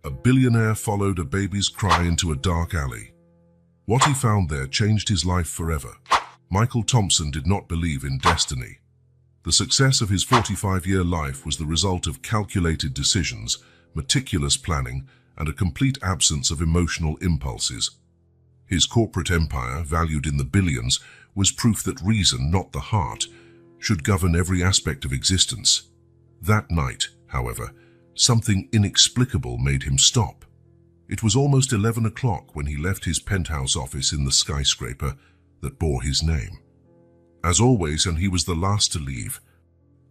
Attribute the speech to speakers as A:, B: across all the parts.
A: A billionaire followed a baby's cry into a dark alley. What he found there changed his life forever. Michael Thompson did not believe in destiny. The success of his 45-year life was the result of calculated decisions, meticulous planning, and a complete absence of emotional impulses. His corporate empire, valued in the billions, was proof that reason, not the heart, should govern every aspect of existence. That night, however, something inexplicable made him stop. It was almost 11 o'clock when he left his penthouse office in the skyscraper that bore his name. As always, and he was the last to leave.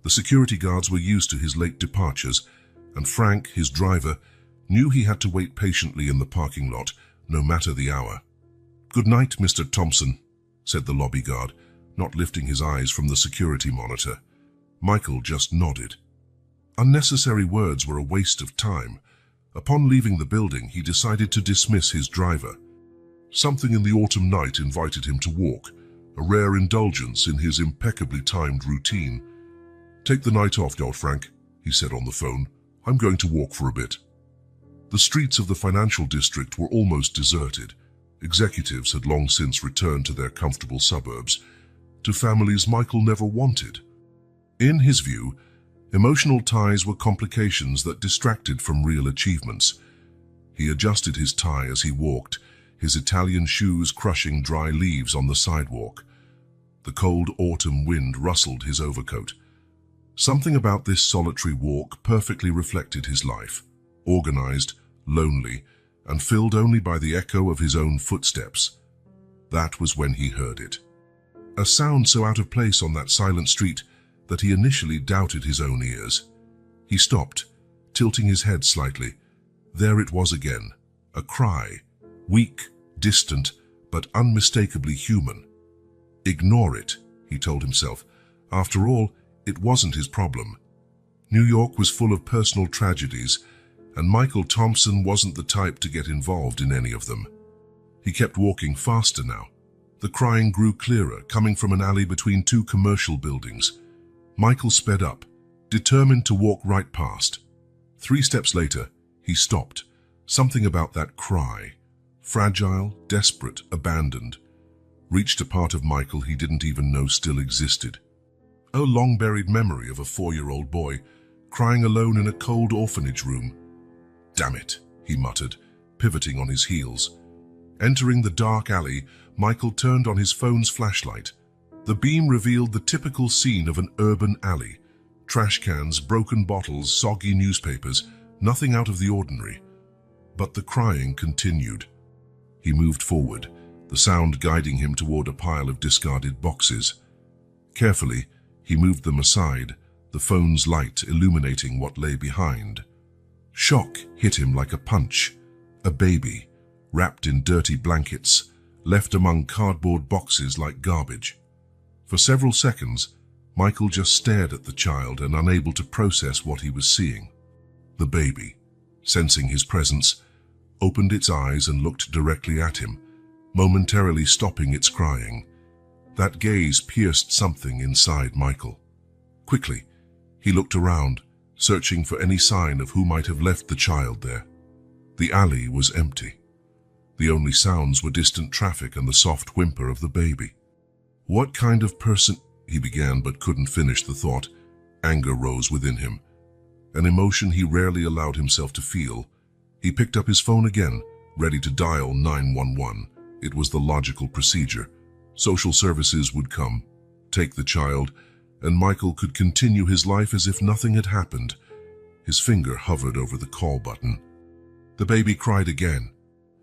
A: The security guards were used to his late departures, and Frank, his driver, knew he had to wait patiently in the parking lot, no matter the hour. "Good night, Mr. Thompson," said the lobby guard, not lifting his eyes from the security monitor. Michael just nodded. Unnecessary words were a waste of time. Upon leaving the building, he decided to dismiss his driver. Something in the autumn night invited him to walk, a rare indulgence in his impeccably timed routine. "Take the night off, old Frank," he said on the phone. "I'm going to walk for a bit." The streets of the financial district were almost deserted. Executives had long since returned to their comfortable suburbs, to families Michael never wanted. In his view, emotional ties were complications that distracted from real achievements. He adjusted his tie as he walked, his Italian shoes crushing dry leaves on the sidewalk. The cold autumn wind rustled his overcoat. Something about this solitary walk perfectly reflected his life, organized, lonely, and filled only by the echo of his own footsteps. That was when he heard it. A sound so out of place on that silent street that he initially doubted his own ears. He stopped, tilting his head slightly. There it was again, a cry, weak, distant, but unmistakably human. Ignore it, he told himself. After all, it wasn't his problem. New York was full of personal tragedies, and Michael Thompson wasn't the type to get involved in any of them. He kept walking faster now. The crying grew clearer, coming from an alley between two commercial buildings. Michael sped up, determined to walk right past. 3 steps later, he stopped. Something about that cry, fragile, desperate, abandoned, reached a part of Michael he didn't even know still existed. A long-buried memory of a 4-year-old boy crying alone in a cold orphanage room. "Damn it," he muttered, pivoting on his heels. Entering the dark alley, Michael turned on his phone's flashlight. The beam revealed the typical scene of an urban alley. Trash cans, broken bottles, soggy newspapers, nothing out of the ordinary. But the crying continued. He moved forward, the sound guiding him toward a pile of discarded boxes. Carefully, he moved them aside, the phone's light illuminating what lay behind. Shock hit him like a punch. A baby, wrapped in dirty blankets, left among cardboard boxes like garbage. For several seconds, Michael just stared at the child and unable to process what he was seeing. The baby, sensing his presence, opened its eyes and looked directly at him, momentarily stopping its crying. That gaze pierced something inside Michael. Quickly, he looked around, searching for any sign of who might have left the child there. The alley was empty. The only sounds were distant traffic and the soft whimper of the baby. "What kind of person—" he began but couldn't finish the thought. Anger rose within him, an emotion he rarely allowed himself to feel. He picked up his phone again, ready to dial 911. It was the logical procedure. Social services would come, take the child, and Michael could continue his life as if nothing had happened. His finger hovered over the call button. The baby cried again,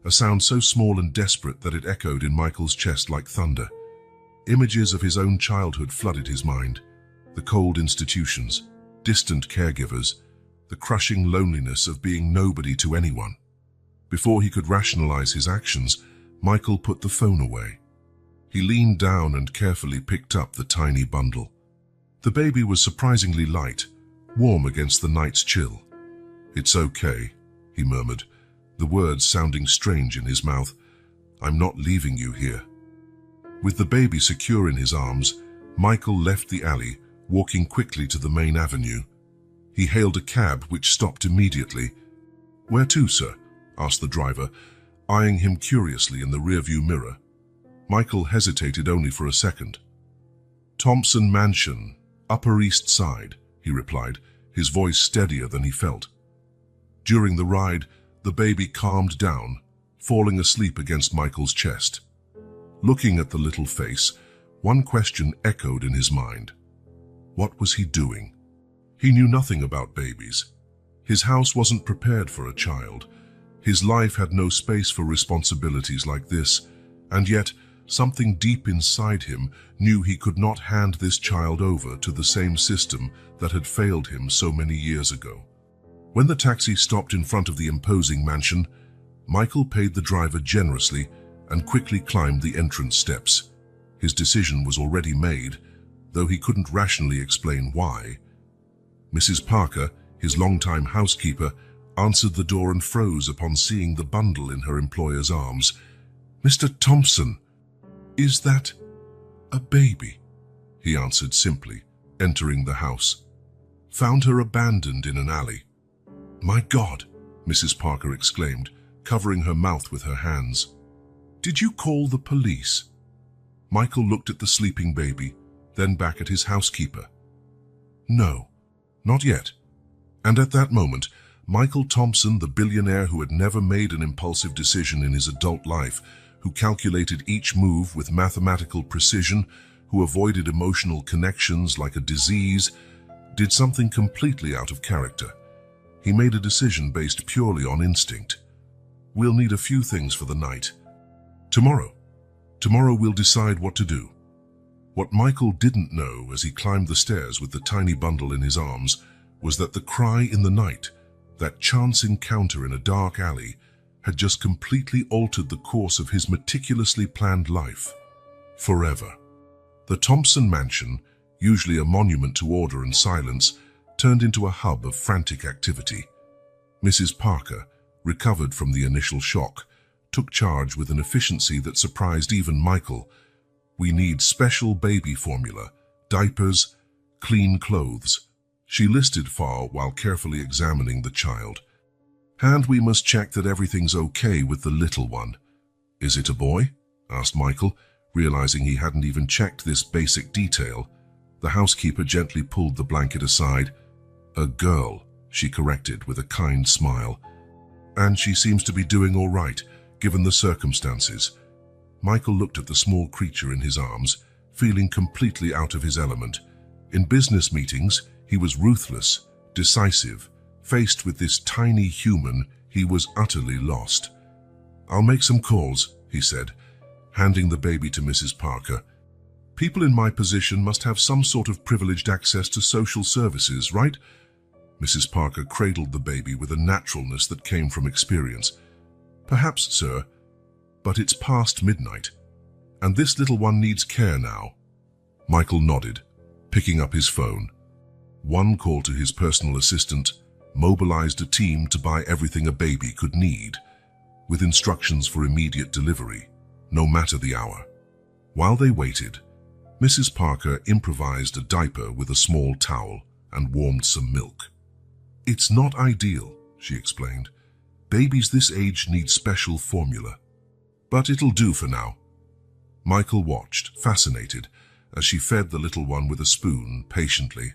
A: a sound so small and desperate that it echoed in Michael's chest like thunder. Images of his own childhood flooded his mind. The cold institutions, distant caregivers, the crushing loneliness of being nobody to anyone. Before he could rationalize his actions, Michael put the phone away. He leaned down and carefully picked up the tiny bundle. The baby was surprisingly light, warm against the night's chill. "It's okay," he murmured, the words sounding strange in his mouth. "I'm not leaving you here." With the baby secure in his arms, Michael left the alley, walking quickly to the main avenue. He hailed a cab which stopped immediately. "Where to, sir?" asked the driver, eyeing him curiously in the rearview mirror. Michael hesitated only for a second. "Thompson Mansion, Upper East Side," he replied, his voice steadier than he felt. During the ride, the baby calmed down, falling asleep against Michael's chest. Looking at the little face, one question echoed in his mind. What was he doing? He knew nothing about babies. His house wasn't prepared for a child. His life had no space for responsibilities like this, and yet something deep inside him knew he could not hand this child over to the same system that had failed him so many years ago. When the taxi stopped in front of the imposing mansion, Michael paid the driver generously and quickly climbed the entrance steps. His decision was already made, though he couldn't rationally explain why. Mrs. Parker, his longtime housekeeper, answered the door and froze upon seeing the bundle in her employer's arms. "Mr. Thompson, is that a baby?" he answered simply, entering the house. "Found her abandoned in an alley." "My God!" Mrs. Parker exclaimed, covering her mouth with her hands. "Did you call the police?" Michael looked at the sleeping baby, then back at his housekeeper. "No, not yet." And at that moment, Michael Thompson, the billionaire who had never made an impulsive decision in his adult life, who calculated each move with mathematical precision, who avoided emotional connections like a disease, did something completely out of character. He made a decision based purely on instinct. "We'll need a few things for the night. Tomorrow we'll decide what to do." What Michael didn't know as he climbed the stairs with the tiny bundle in his arms was that the cry in the night, that chance encounter in a dark alley, had just completely altered the course of his meticulously planned life. Forever. The Thompson Mansion, usually a monument to order and silence, turned into a hub of frantic activity. Mrs. Parker, recovered from the initial shock, took charge with an efficiency that surprised even Michael. "We need special baby formula, diapers, clean clothes," she listed while carefully examining the child. "And we must check that everything's okay with the little one." "Is it a boy?" asked Michael, realizing he hadn't even checked this basic detail. The housekeeper gently pulled the blanket aside. "A girl," she corrected with a kind smile. "And she seems to be doing all right, given the circumstances." Michael looked at the small creature in his arms, feeling completely out of his element. In business meetings, he was ruthless, decisive. Faced with this tiny human, he was utterly lost. "I'll make some calls," he said, handing the baby to Mrs. Parker. "People in my position must have some sort of privileged access to social services, right?" Mrs. Parker cradled the baby with a naturalness that came from experience. "Perhaps, sir, but it's past midnight, and this little one needs care now." Michael nodded, picking up his phone. One call to his personal assistant mobilized a team to buy everything a baby could need, with instructions for immediate delivery, no matter the hour. While they waited, Mrs. Parker improvised a diaper with a small towel and warmed some milk. "It's not ideal," she explained. "Babies this age need special formula. But it'll do for now." Michael watched, fascinated, as she fed the little one with a spoon, patiently.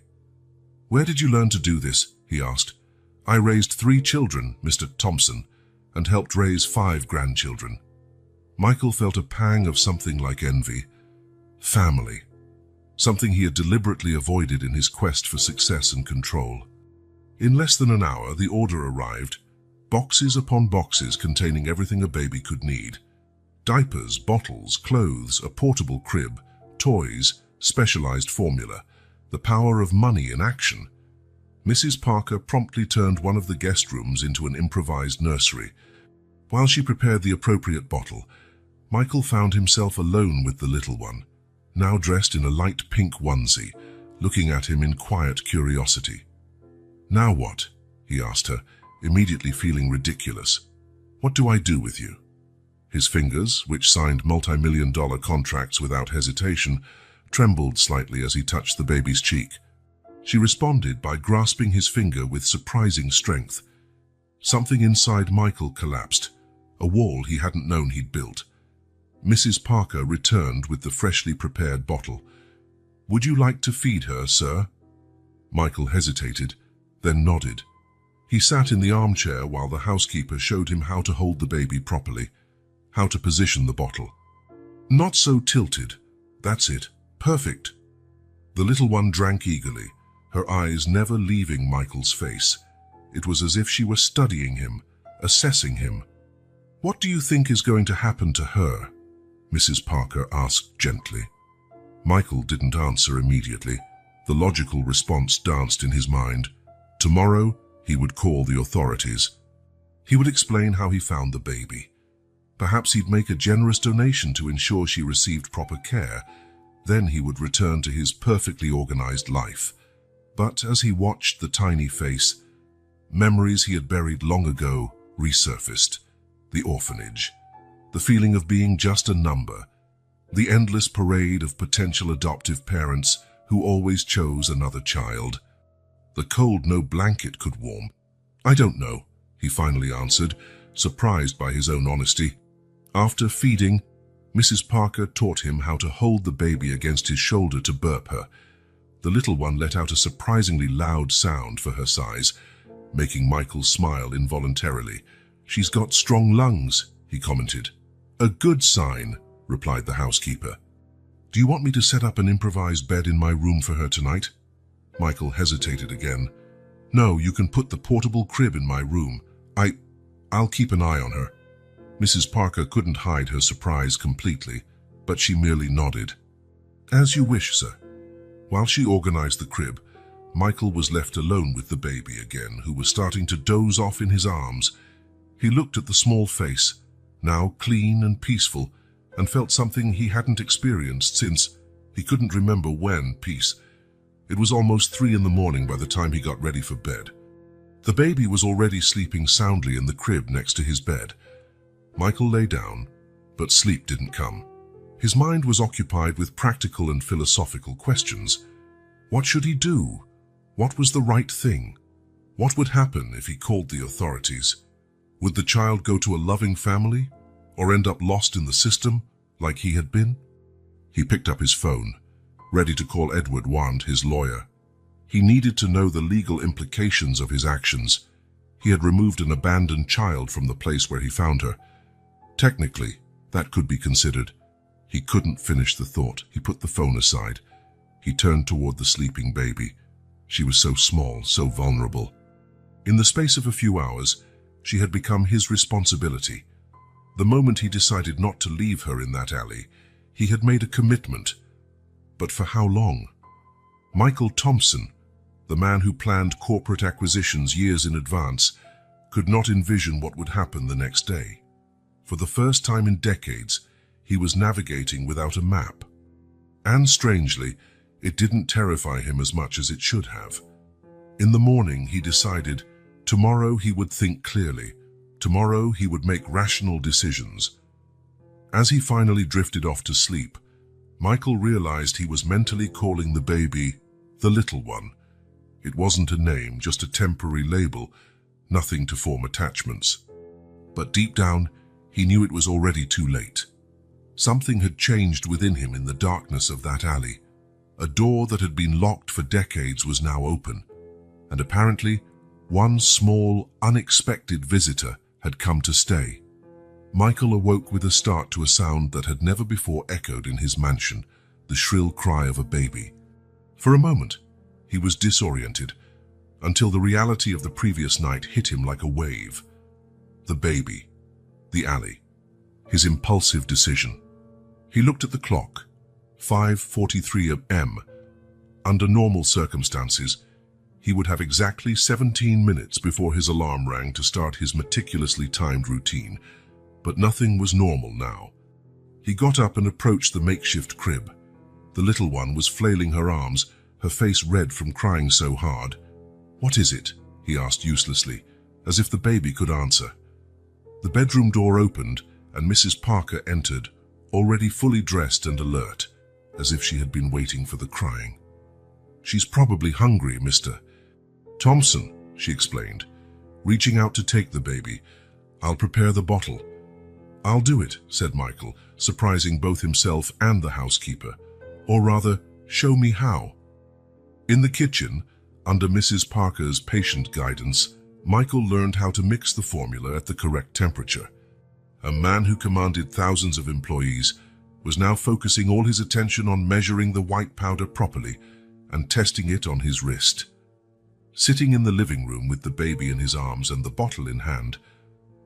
A: "Where did you learn to do this?" he asked. "I raised 3 children, Mr. Thompson, and helped raise 5 grandchildren." Michael felt a pang of something like envy. Family. Something he had deliberately avoided in his quest for success and control. In less than an hour, the order arrived, boxes upon boxes containing everything a baby could need. Diapers, bottles, clothes, a portable crib, toys, specialized formula, the power of money in action. Mrs. Parker promptly turned one of the guest rooms into an improvised nursery. While she prepared the appropriate bottle, Michael found himself alone with the little one, now dressed in a light pink onesie, looking at him in quiet curiosity. "Now what?" he asked her, immediately feeling ridiculous. "What do I do with you?" His fingers, which signed multi-million-dollar contracts without hesitation, trembled slightly as he touched the baby's cheek. She responded by grasping his finger with surprising strength. Something inside Michael collapsed, a wall he hadn't known he'd built. Mrs. Parker returned with the freshly prepared bottle. "Would you like to feed her, sir?" Michael hesitated, then nodded. He sat in the armchair while the housekeeper showed him how to hold the baby properly, how to position the bottle. "Not so tilted. That's it. Perfect." The little one drank eagerly, her eyes never leaving Michael's face. It was as if she were studying him, assessing him. "What do you think is going to happen to her?" Mrs. Parker asked gently. Michael didn't answer immediately. The logical response danced in his mind. Tomorrow, he would call the authorities. He would explain how he found the baby. Perhaps he'd make a generous donation to ensure she received proper care. Then he would return to his perfectly organized life. But as he watched the tiny face, memories he had buried long ago resurfaced. The orphanage, the feeling of being just a number, the endless parade of potential adoptive parents who always chose another child. The cold no blanket could warm. "I don't know," he finally answered, surprised by his own honesty. After feeding, Mrs. Parker taught him how to hold the baby against his shoulder to burp her. The little one let out a surprisingly loud sound for her size, making Michael smile involuntarily. "She's got strong lungs," he commented. "A good sign," replied the housekeeper. "Do you want me to set up an improvised bed in my room for her tonight?" Michael hesitated again. "No, you can put the portable crib in my room. I'll keep an eye on her." Mrs. Parker couldn't hide her surprise completely, but she merely nodded. "As you wish, sir." While she organized the crib, Michael was left alone with the baby again, who was starting to doze off in his arms. He looked at the small face, now clean and peaceful, and felt something he hadn't experienced since he couldn't remember when. Peace. It was almost 3 in the morning by the time he got ready for bed. The baby was already sleeping soundly in the crib next to his bed. Michael lay down, but sleep didn't come. His mind was occupied with practical and philosophical questions. What should he do? What was the right thing? What would happen if he called the authorities? Would the child go to a loving family, or end up lost in the system, like he had been? He picked up his phone, ready to call Edward Wand, his lawyer. He needed to know the legal implications of his actions. He had removed an abandoned child from the place where he found her. Technically, that could be considered. He couldn't finish the thought. He put the phone aside. He turned toward the sleeping baby. She was so small, so vulnerable. In the space of a few hours, she had become his responsibility. The moment he decided not to leave her in that alley, he had made a commitment. But for how long? Michael Thompson, the man who planned corporate acquisitions years in advance, could not envision what would happen the next day. For the first time in decades, he was navigating without a map. And strangely, it didn't terrify him as much as it should have. In the morning, he decided tomorrow he would think clearly. Tomorrow he would make rational decisions. As he finally drifted off to sleep, Michael realized he was mentally calling the baby the little one. It wasn't a name, just a temporary label, nothing to form attachments. But deep down, he knew it was already too late. Something had changed within him in the darkness of that alley. A door that had been locked for decades was now open, and apparently, one small, unexpected visitor had come to stay. Michael awoke with a start to a sound that had never before echoed in his mansion, the shrill cry of a baby. For a moment, he was disoriented, until the reality of the previous night hit him like a wave. The baby, the alley, his impulsive decision. He looked at the clock, 5:43 a.m. Under normal circumstances, he would have exactly 17 minutes before his alarm rang to start his meticulously timed routine, but nothing was normal now. He got up and approached the makeshift crib. The little one was flailing her arms, her face red from crying so hard. "What is it?" he asked uselessly, as if the baby could answer. The bedroom door opened, and Mrs. Parker entered, already fully dressed and alert, as if she had been waiting for the crying. "She's probably hungry, Mr. Thompson," she explained. reaching out to take the baby. "I'll prepare the bottle." "I'll do it," said Michael, surprising both himself and the housekeeper. "Or rather, show me how." In the kitchen, under Mrs. Parker's patient guidance, Michael learned how to mix the formula at the correct temperature. A man who commanded thousands of employees was now focusing all his attention on measuring the white powder properly and testing it on his wrist. Sitting in the living room with the baby in his arms and the bottle in hand,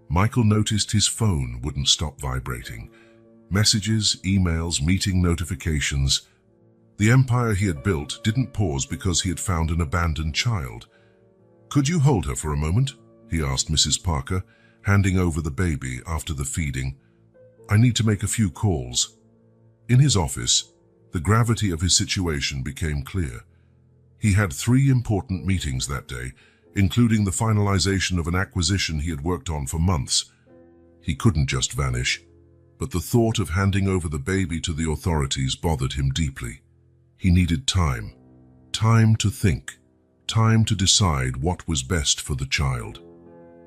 A: Michael noticed his phone wouldn't stop vibrating. Messages, emails, meeting notifications. The empire he had built didn't pause because he had found an abandoned child. "Could you hold her for a moment?" he asked Mrs. Parker, handing over the baby after the feeding. "I need to make a few calls." In his office, the gravity of his situation became clear. He had 3 important meetings that day, including the finalization of an acquisition he had worked on for months. He couldn't just vanish, but the thought of handing over the baby to the authorities bothered him deeply. He needed time. Time to think. Time to decide what was best for the child.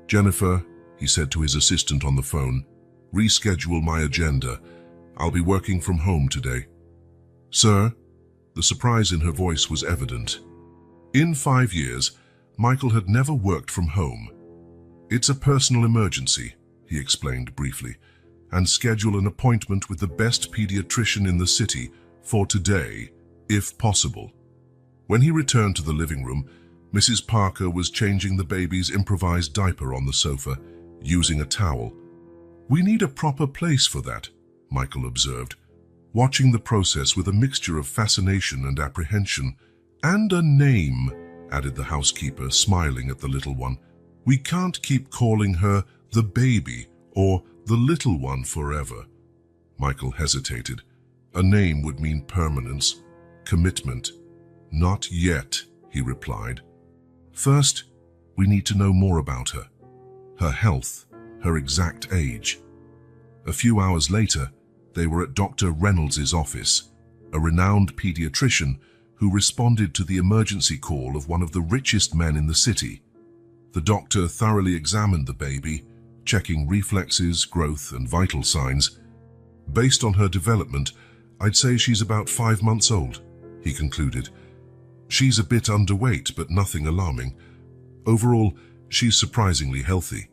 A: "Jennifer," he said to his assistant on the phone, "reschedule my agenda. I'll be working from home today." "Sir?" The surprise in her voice was evident. In 5 years, Michael had never worked from home. "It's a personal emergency," he explained briefly, "and schedule an appointment with the best pediatrician in the city for today, if possible." When he returned to the living room, Mrs. Parker was changing the baby's improvised diaper on the sofa, using a towel. "We need a proper place for that," Michael observed, watching the process with a mixture of fascination and apprehension. "And a name," added the housekeeper, smiling at the little one. "We can't keep calling her the baby or the little one forever." Michael hesitated. A name would mean permanence, commitment. "Not yet," he replied. "First, we need to know more about her. Her health, her exact age." A few hours later, they were at Dr. Reynolds's office, a renowned pediatrician who responded to the emergency call of one of the richest men in the city. The doctor thoroughly examined the baby, checking reflexes, growth, and vital signs. "Based on her development, I'd say she's about 5 months old," he concluded. "She's a bit underweight, but nothing alarming. Overall, she's surprisingly healthy."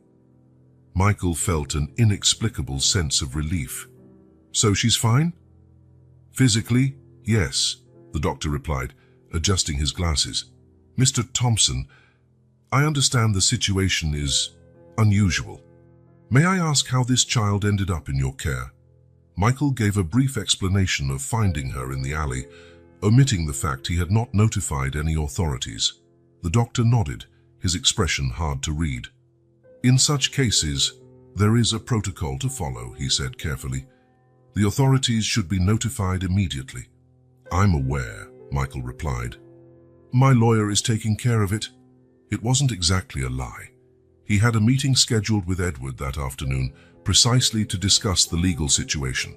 A: Michael felt an inexplicable sense of relief. "So she's fine?" "Physically, yes," the doctor replied, adjusting his glasses. "Mr. Thompson, I understand the situation is unusual. May I ask how this child ended up in your care?" Michael gave a brief explanation of finding her in the alley, omitting the fact he had not notified any authorities. The doctor nodded, his expression hard to read. "In such cases, there is a protocol to follow," he said carefully. "The authorities should be notified immediately." "I'm aware," Michael replied. "My lawyer is taking care of it." It wasn't exactly a lie. He had a meeting scheduled with Edward that afternoon, precisely to discuss the legal situation.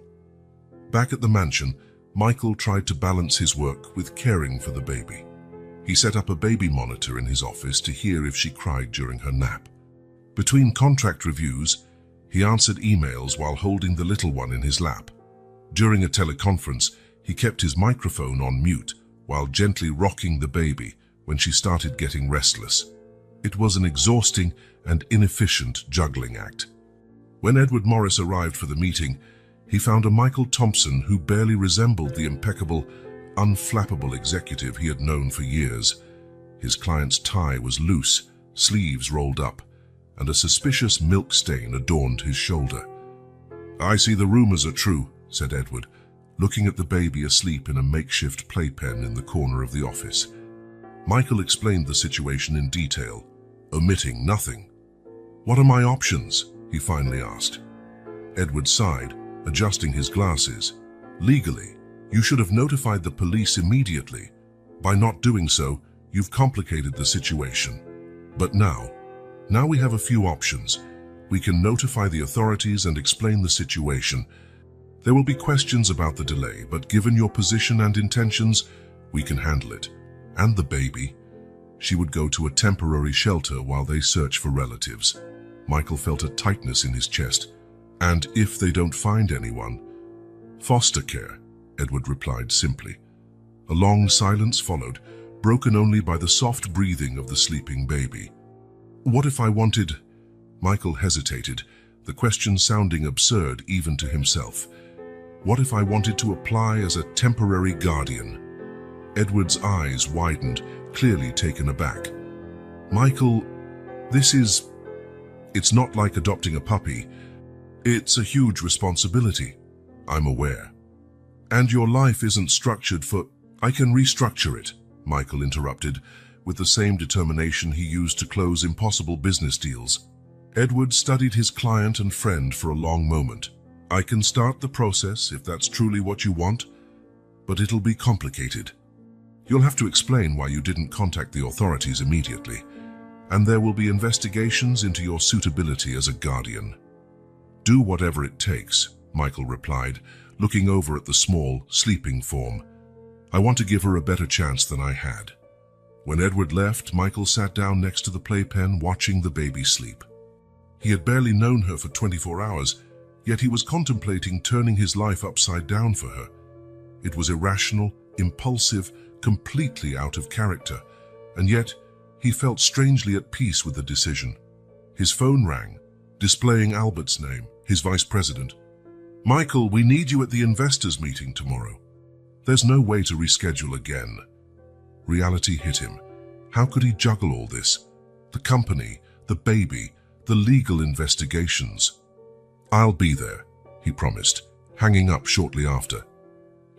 A: Back at the mansion, Michael tried to balance his work with caring for the baby. He set up a baby monitor in his office to hear if she cried during her nap. Between contract reviews, he answered emails while holding the little one in his lap. During a teleconference, he kept his microphone on mute while gently rocking the baby when she started getting restless. It was an exhausting and inefficient juggling act. When Edward Morris arrived for the meeting, he found a Michael Thompson who barely resembled the impeccable, unflappable executive he had known for years. His client's tie was loose, sleeves rolled up, and a suspicious milk stain adorned his shoulder. "I see the rumors are true," said Edward, looking at the baby asleep in a makeshift playpen in the corner of the office. Michael explained the situation in detail, omitting nothing. "What are my options?" he finally asked. Edward sighed, adjusting his glasses. "Legally, you should have notified the police immediately. By not doing so, you've complicated the situation. But now we have a few options. We can notify the authorities and explain the situation. There will be questions about the delay, but given your position and intentions, we can handle it. And the baby. She would go to a temporary shelter while they search for relatives. Michael felt a tightness in his chest. And if they don't find anyone? Foster care, Edward replied simply. A long silence followed, broken only by the soft breathing of the sleeping baby. What if I wanted... Michael hesitated, the question sounding absurd even to himself. What if I wanted to apply as a temporary guardian? Edward's eyes widened, clearly taken aback. Michael, it's not like adopting a puppy. It's a huge responsibility. I'm aware. And your life isn't structured for... I can restructure it, Michael interrupted, with the same determination he used to close impossible business deals. Edward studied his client and friend for a long moment. I can start the process if that's truly what you want, but it'll be complicated. You'll have to explain why you didn't contact the authorities immediately, and there will be investigations into your suitability as a guardian. Do whatever it takes, Michael replied, looking over at the small, sleeping form. I want to give her a better chance than I had. When Edward left, Michael sat down next to the playpen watching the baby sleep. He had barely known her for 24 hours, yet he was contemplating turning his life upside down for her. It was irrational, impulsive, completely out of character, and yet he felt strangely at peace with the decision. His phone rang, displaying Albert's name, his vice president. Michael, we need you at the investors' meeting tomorrow. There's no way to reschedule again. Reality hit him. How could he juggle all this? The company, the baby, the legal investigations. I'll be there, he promised, hanging up shortly after.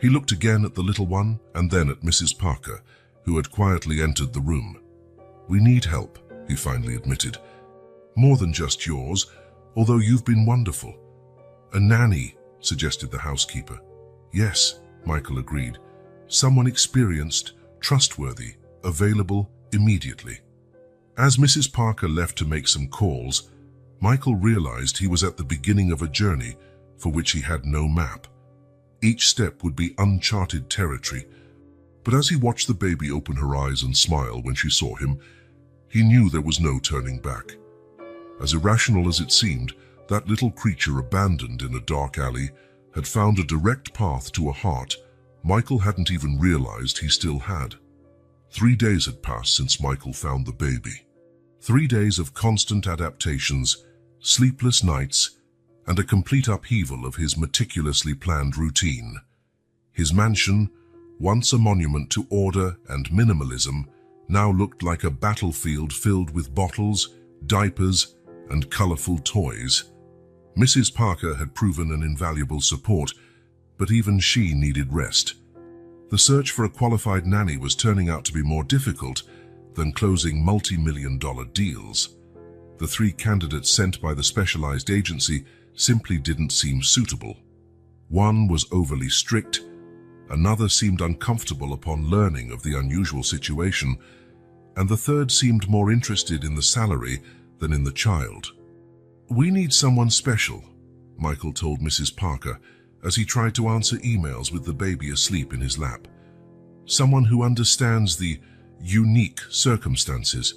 A: He looked again at the little one and then at Mrs. Parker, who had quietly entered the room. We need help, he finally admitted. More than just yours, although you've been wonderful. A nanny, suggested the housekeeper. Yes, Michael agreed. Someone experienced, trustworthy, available immediately. As Mrs. Parker left to make some calls, Michael realized he was at the beginning of a journey for which he had no map. Each step would be uncharted territory, but as he watched the baby open her eyes and smile when she saw him, he knew there was no turning back. As irrational as it seemed, that little creature abandoned in a dark alley had found a direct path to a heart Michael hadn't even realized he still had. 3 days had passed since Michael found the baby. 3 days of constant adaptations, sleepless nights, and a complete upheaval of his meticulously planned routine. His mansion, once a monument to order and minimalism, now looked like a battlefield filled with bottles, diapers, and colorful toys. Mrs. Parker had proven an invaluable support, but even she needed rest. The search for a qualified nanny was turning out to be more difficult than closing multi-million-dollar deals. The 3 candidates sent by the specialized agency simply didn't seem suitable. One was overly strict, another seemed uncomfortable upon learning of the unusual situation, and the third seemed more interested in the salary than in the child. We need someone special, Michael told Mrs. Parker as he tried to answer emails with the baby asleep in his lap. Someone who understands the unique circumstances.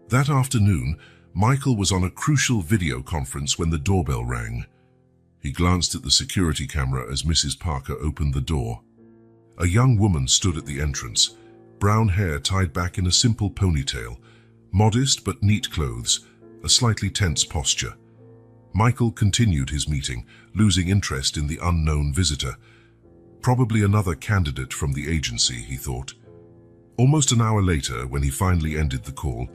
A: That afternoon, Michael was on a crucial video conference when the doorbell rang. He glanced at the security camera as Mrs. Parker opened the door. A young woman stood at the entrance, brown hair tied back in a simple ponytail, modest but neat clothes, a slightly tense posture. Michael continued his meeting, losing interest in the unknown visitor. Probably another candidate from the agency, he thought. Almost an hour later, when he finally ended the call,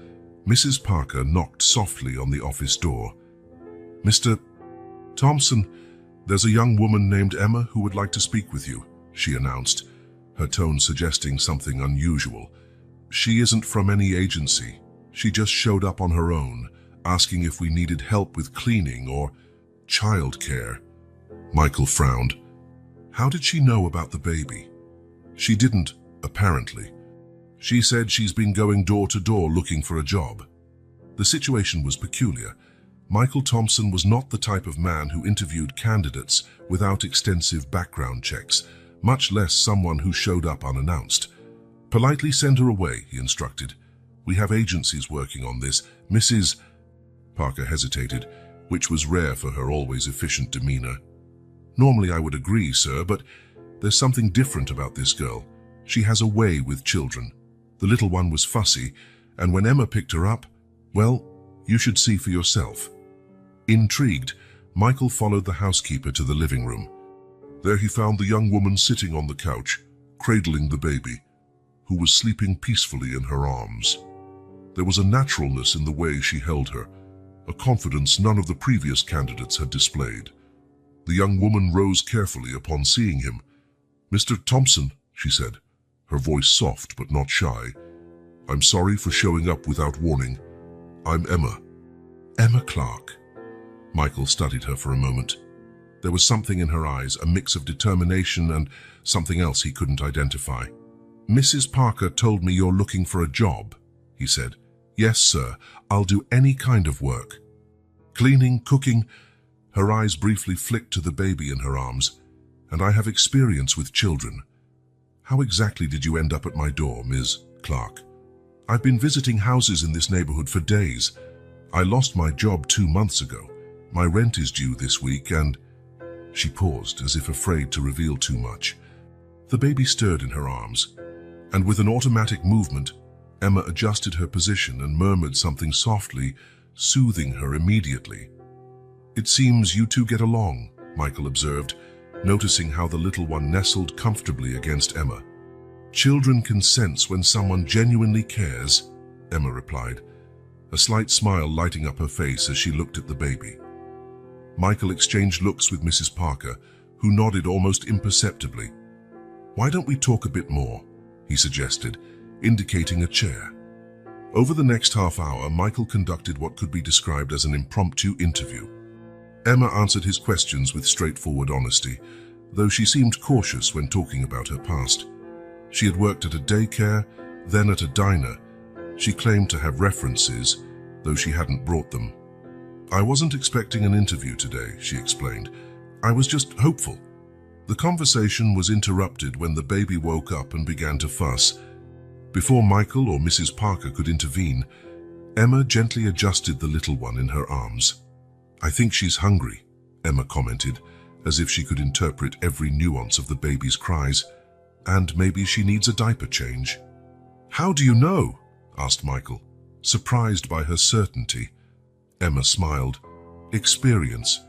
A: Mrs. Parker knocked softly on the office door. Mr. Thompson, there's a young woman named Emma who would like to speak with you, she announced, her tone suggesting something unusual. She isn't from any agency. She just showed up on her own, asking if we needed help with cleaning or childcare. Michael frowned. How did she know about the baby? She didn't, apparently. She said she's been going door to door looking for a job. The situation was peculiar. Michael Thompson was not the type of man who interviewed candidates without extensive background checks, much less someone who showed up unannounced. Politely send her away, he instructed. We have agencies working on this. Mrs. Parker hesitated, which was rare for her always efficient demeanor. Normally I would agree, sir, but there's something different about this girl. She has a way with children. The little one was fussy, and when Emma picked her up, well, you should see for yourself. Intrigued, Michael followed the housekeeper to the living room. There he found the young woman sitting on the couch, cradling the baby, who was sleeping peacefully in her arms. There was a naturalness in the way she held her, a confidence none of the previous candidates had displayed. The young woman rose carefully upon seeing him. "Mr. Thompson," she said, her voice soft but not shy. "I'm sorry for showing up without warning. I'm Emma." Emma Clark. Michael studied her for a moment. There was something in her eyes, a mix of determination and something else he couldn't identify. "Mrs. Parker told me you're looking for a job," he said. "Yes, sir. I'll do any kind of work." Cleaning, cooking. Her eyes briefly flicked to the baby in her arms. "And I have experience with children." "How exactly did you end up at my door, Ms. Clark?" "I've been visiting houses in this neighborhood for days. I lost my job 2 months ago. My rent is due this week and—" She paused, as if afraid to reveal too much. The baby stirred in her arms, and with an automatic movement, Emma adjusted her position and murmured something softly, soothing her immediately. "It seems you two get along," Michael observed, noticing how the little one nestled comfortably against Emma. "Children can sense when someone genuinely cares," Emma replied, a slight smile lighting up her face as she looked at the baby. Michael exchanged looks with Mrs. Parker, who nodded almost imperceptibly. "Why don't we talk a bit more?" he suggested, indicating a chair. Over the next half hour, Michael conducted what could be described as an impromptu interview. Emma answered his questions with straightforward honesty, though she seemed cautious when talking about her past. She had worked at a daycare, then at a diner. She claimed to have references, though she hadn't brought them. "I wasn't expecting an interview today," she explained. "I was just hopeful." The conversation was interrupted when the baby woke up and began to fuss. Before Michael or Mrs. Parker could intervene, Emma gently adjusted the little one in her arms. "I think she's hungry," Emma commented, as if she could interpret every nuance of the baby's cries. "And maybe she needs a diaper change." "How do you know?" asked Michael, surprised by her certainty. Emma smiled. "Experience.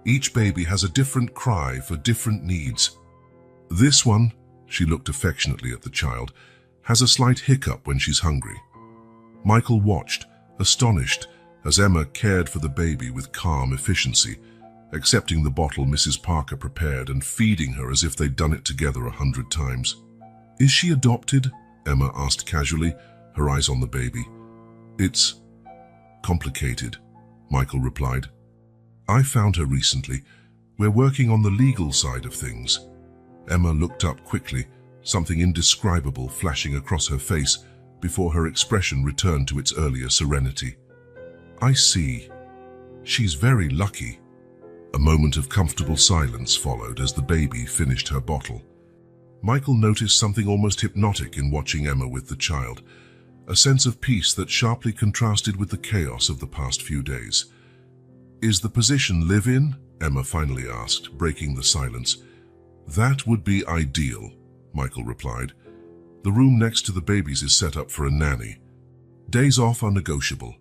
A: Each baby has a different cry for different needs. This one," she looked affectionately at the child, "has a slight hiccup when she's hungry." Michael watched, astonished, as Emma cared for the baby with calm efficiency, accepting the bottle Mrs. Parker prepared and feeding her as if they'd done it together 100 times. "Is she adopted?" Emma asked casually, her eyes on the baby. "It's complicated," Michael replied. "I found her recently. We're working on the legal side of things." Emma looked up quickly, something indescribable flashing across her face before her expression returned to its earlier serenity. "I see. She's very lucky." A moment of comfortable silence followed as the baby finished her bottle. Michael noticed something almost hypnotic in watching Emma with the child, a sense of peace that sharply contrasted with the chaos of the past few days. "Is the position live-in?" Emma finally asked, breaking the silence. "That would be ideal," Michael replied. "The room next to the babies is set up for a nanny. Days off are negotiable,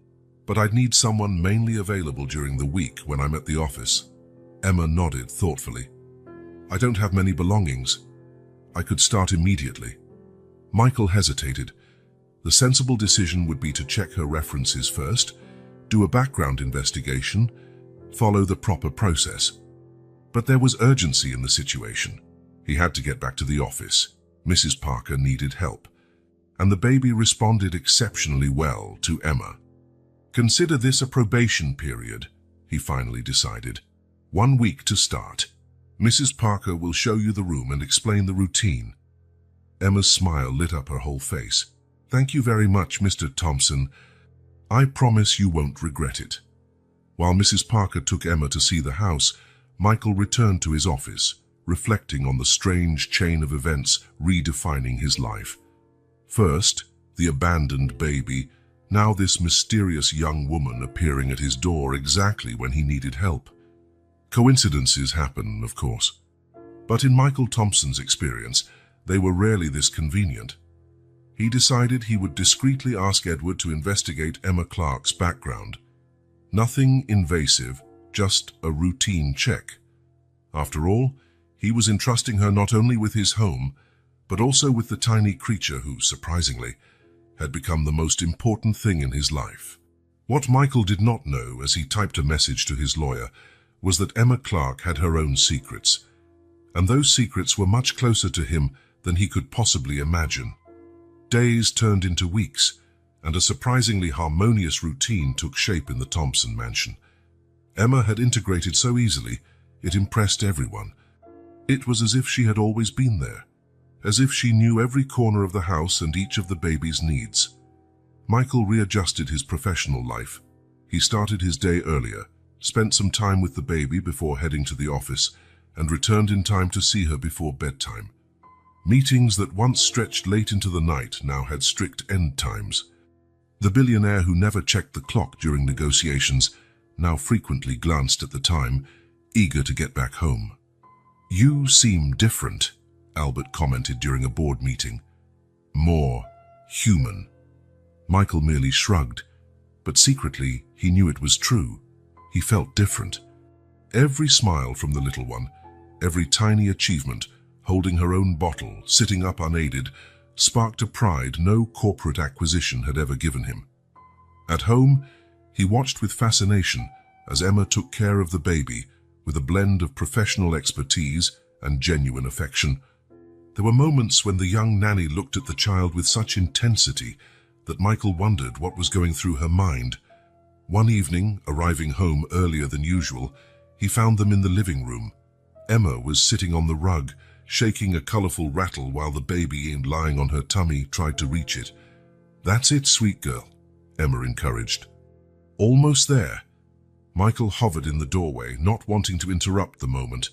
A: but I'd need someone mainly available during the week when I'm at the office." Emma nodded thoughtfully. "I don't have many belongings. I could start immediately." Michael hesitated. The sensible decision would be to check her references first, do a background investigation, follow the proper process. But there was urgency in the situation. He had to get back to the office. Mrs. Parker needed help, and the baby responded exceptionally well to Emma. "Consider this a probation period," he finally decided. "1 week to start. Mrs. Parker will show you the room and explain the routine." Emma's smile lit up her whole face. "Thank you very much, Mr. Thompson. I promise you won't regret it." While Mrs. Parker took Emma to see the house, Michael returned to his office, reflecting on the strange chain of events redefining his life. First, the abandoned baby, now this mysterious young woman appearing at his door exactly when he needed help. Coincidences happen, of course, but in Michael Thompson's experience, they were rarely this convenient. He decided he would discreetly ask Edward to investigate Emma Clark's background. Nothing invasive, just a routine check. After all, he was entrusting her not only with his home, but also with the tiny creature who, surprisingly, had become the most important thing in his life. What Michael did not know as he typed a message to his lawyer was that Emma Clark had her own secrets, and those secrets were much closer to him than he could possibly imagine. Days turned into weeks, and a surprisingly harmonious routine took shape in the Thompson mansion. Emma had integrated so easily, it impressed everyone. It was as if she had always been there, as if she knew every corner of the house and each of the baby's needs. Michael readjusted his professional life. He started his day earlier, spent some time with the baby before heading to the office, and returned in time to see her before bedtime. Meetings that once stretched late into the night now had strict end times. The billionaire who never checked the clock during negotiations now frequently glanced at the time, eager to get back home. "You seem different," Albert commented during a board meeting. "More human." Michael merely shrugged, but secretly he knew it was true. He felt different. Every smile from the little one, every tiny achievement, holding her own bottle, sitting up unaided, sparked a pride no corporate acquisition had ever given him. At home, he watched with fascination as Emma took care of the baby with a blend of professional expertise and genuine affection. There were moments when the young nanny looked at the child with such intensity that Michael wondered what was going through her mind. One evening, arriving home earlier than usual, he found them in the living room. Emma was sitting on the rug, shaking a colorful rattle while the baby, lying on her tummy, tried to reach it. "That's it, sweet girl," Emma encouraged. Almost there. Michael hovered in the doorway, not wanting to interrupt the moment.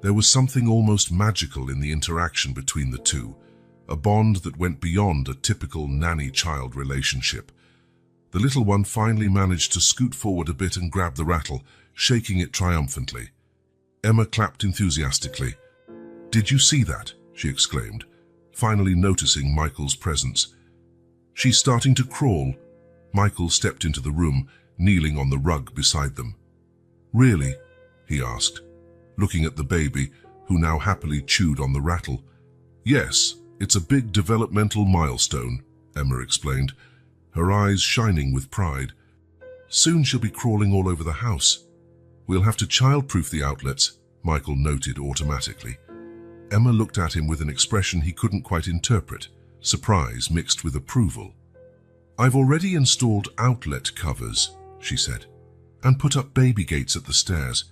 A: There was something almost magical in the interaction between the two, a bond that went beyond a typical nanny-child relationship. The little one finally managed to scoot forward a bit and grab the rattle, shaking it triumphantly. Emma clapped enthusiastically. "Did you see that?" she exclaimed, finally noticing Michael's presence. "She's starting to crawl." Michael stepped into the room, kneeling on the rug beside them. "Really?" he asked, looking at the baby, who now happily chewed on the rattle. "Yes, it's a big developmental milestone," Emma explained, her eyes shining with pride. "Soon she'll be crawling all over the house. We'll have to child-proof the outlets," Michael noted automatically. Emma looked at him with an expression he couldn't quite interpret, surprise mixed with approval. "I've already installed outlet covers," she said, "and put up baby gates at the stairs.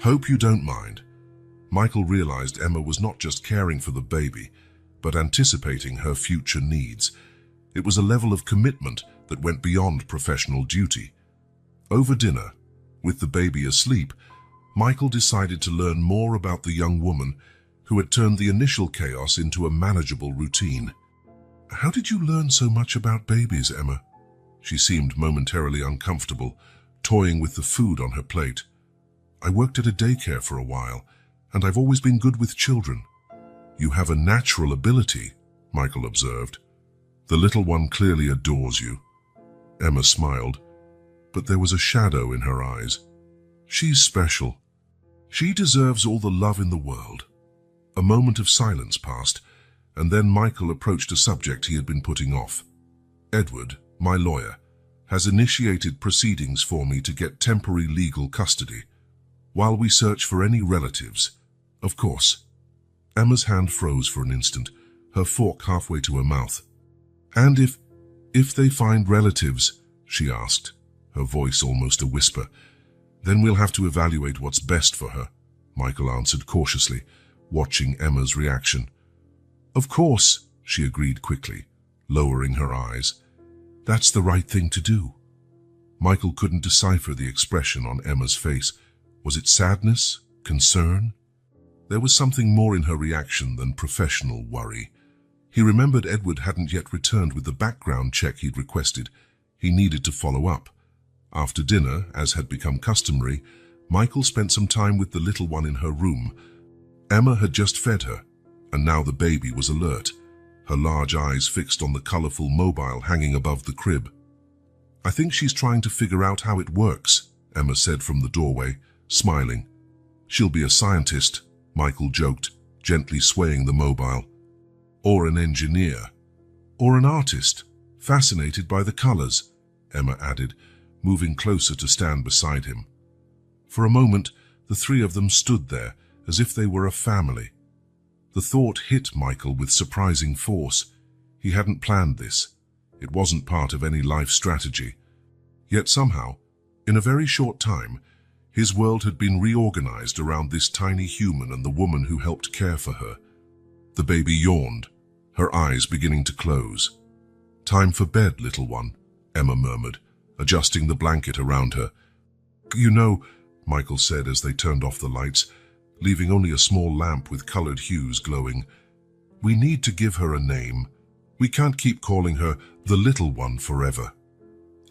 A: Hope you don't mind." Michael realized Emma was not just caring for the baby, but anticipating her future needs. It was a level of commitment that went beyond professional duty. Over dinner, with the baby asleep, Michael decided to learn more about the young woman who had turned the initial chaos into a manageable routine. "How did you learn so much about babies, Emma?" She seemed momentarily uncomfortable, toying with the food on her plate. "I worked at a daycare for a while, and I've always been good with children." "You have a natural ability," Michael observed. "The little one clearly adores you." Emma smiled, but there was a shadow in her eyes. "She's special. She deserves all the love in the world." A moment of silence passed, and then Michael approached a subject he had been putting off. "Edward, my lawyer, has initiated proceedings for me to get temporary legal custody, while we search for any relatives. Of course." Emma's hand froze for an instant, her fork halfway to her mouth. "And if they find relatives," she asked, her voice almost a whisper, "then we'll have to evaluate what's best for her," Michael answered cautiously, watching Emma's reaction. "Of course," she agreed quickly, lowering her eyes. "That's the right thing to do." Michael couldn't decipher the expression on Emma's face. Was it sadness? Concern? There was something more in her reaction than professional worry. He remembered Edward hadn't yet returned with the background check he'd requested. He needed to follow up. After dinner, as had become customary, Michael spent some time with the little one in her room. Emma had just fed her, and now the baby was alert, her large eyes fixed on the colorful mobile hanging above the crib. "I think she's trying to figure out how it works," Emma said from the doorway, smiling. "She'll be a scientist," Michael joked, gently swaying the mobile. "Or an engineer. Or an artist, fascinated by the colors," Emma added, moving closer to stand beside him. For a moment, the three of them stood there, as if they were a family. The thought hit Michael with surprising force. He hadn't planned this. It wasn't part of any life strategy. Yet somehow, in a very short time, his world had been reorganized around this tiny human and the woman who helped care for her. The baby yawned, her eyes beginning to close. "Time for bed, little one," Emma murmured, adjusting the blanket around her. "You know," Michael said as they turned off the lights, leaving only a small lamp with colored hues glowing, "we need to give her a name. We can't keep calling her the little one forever."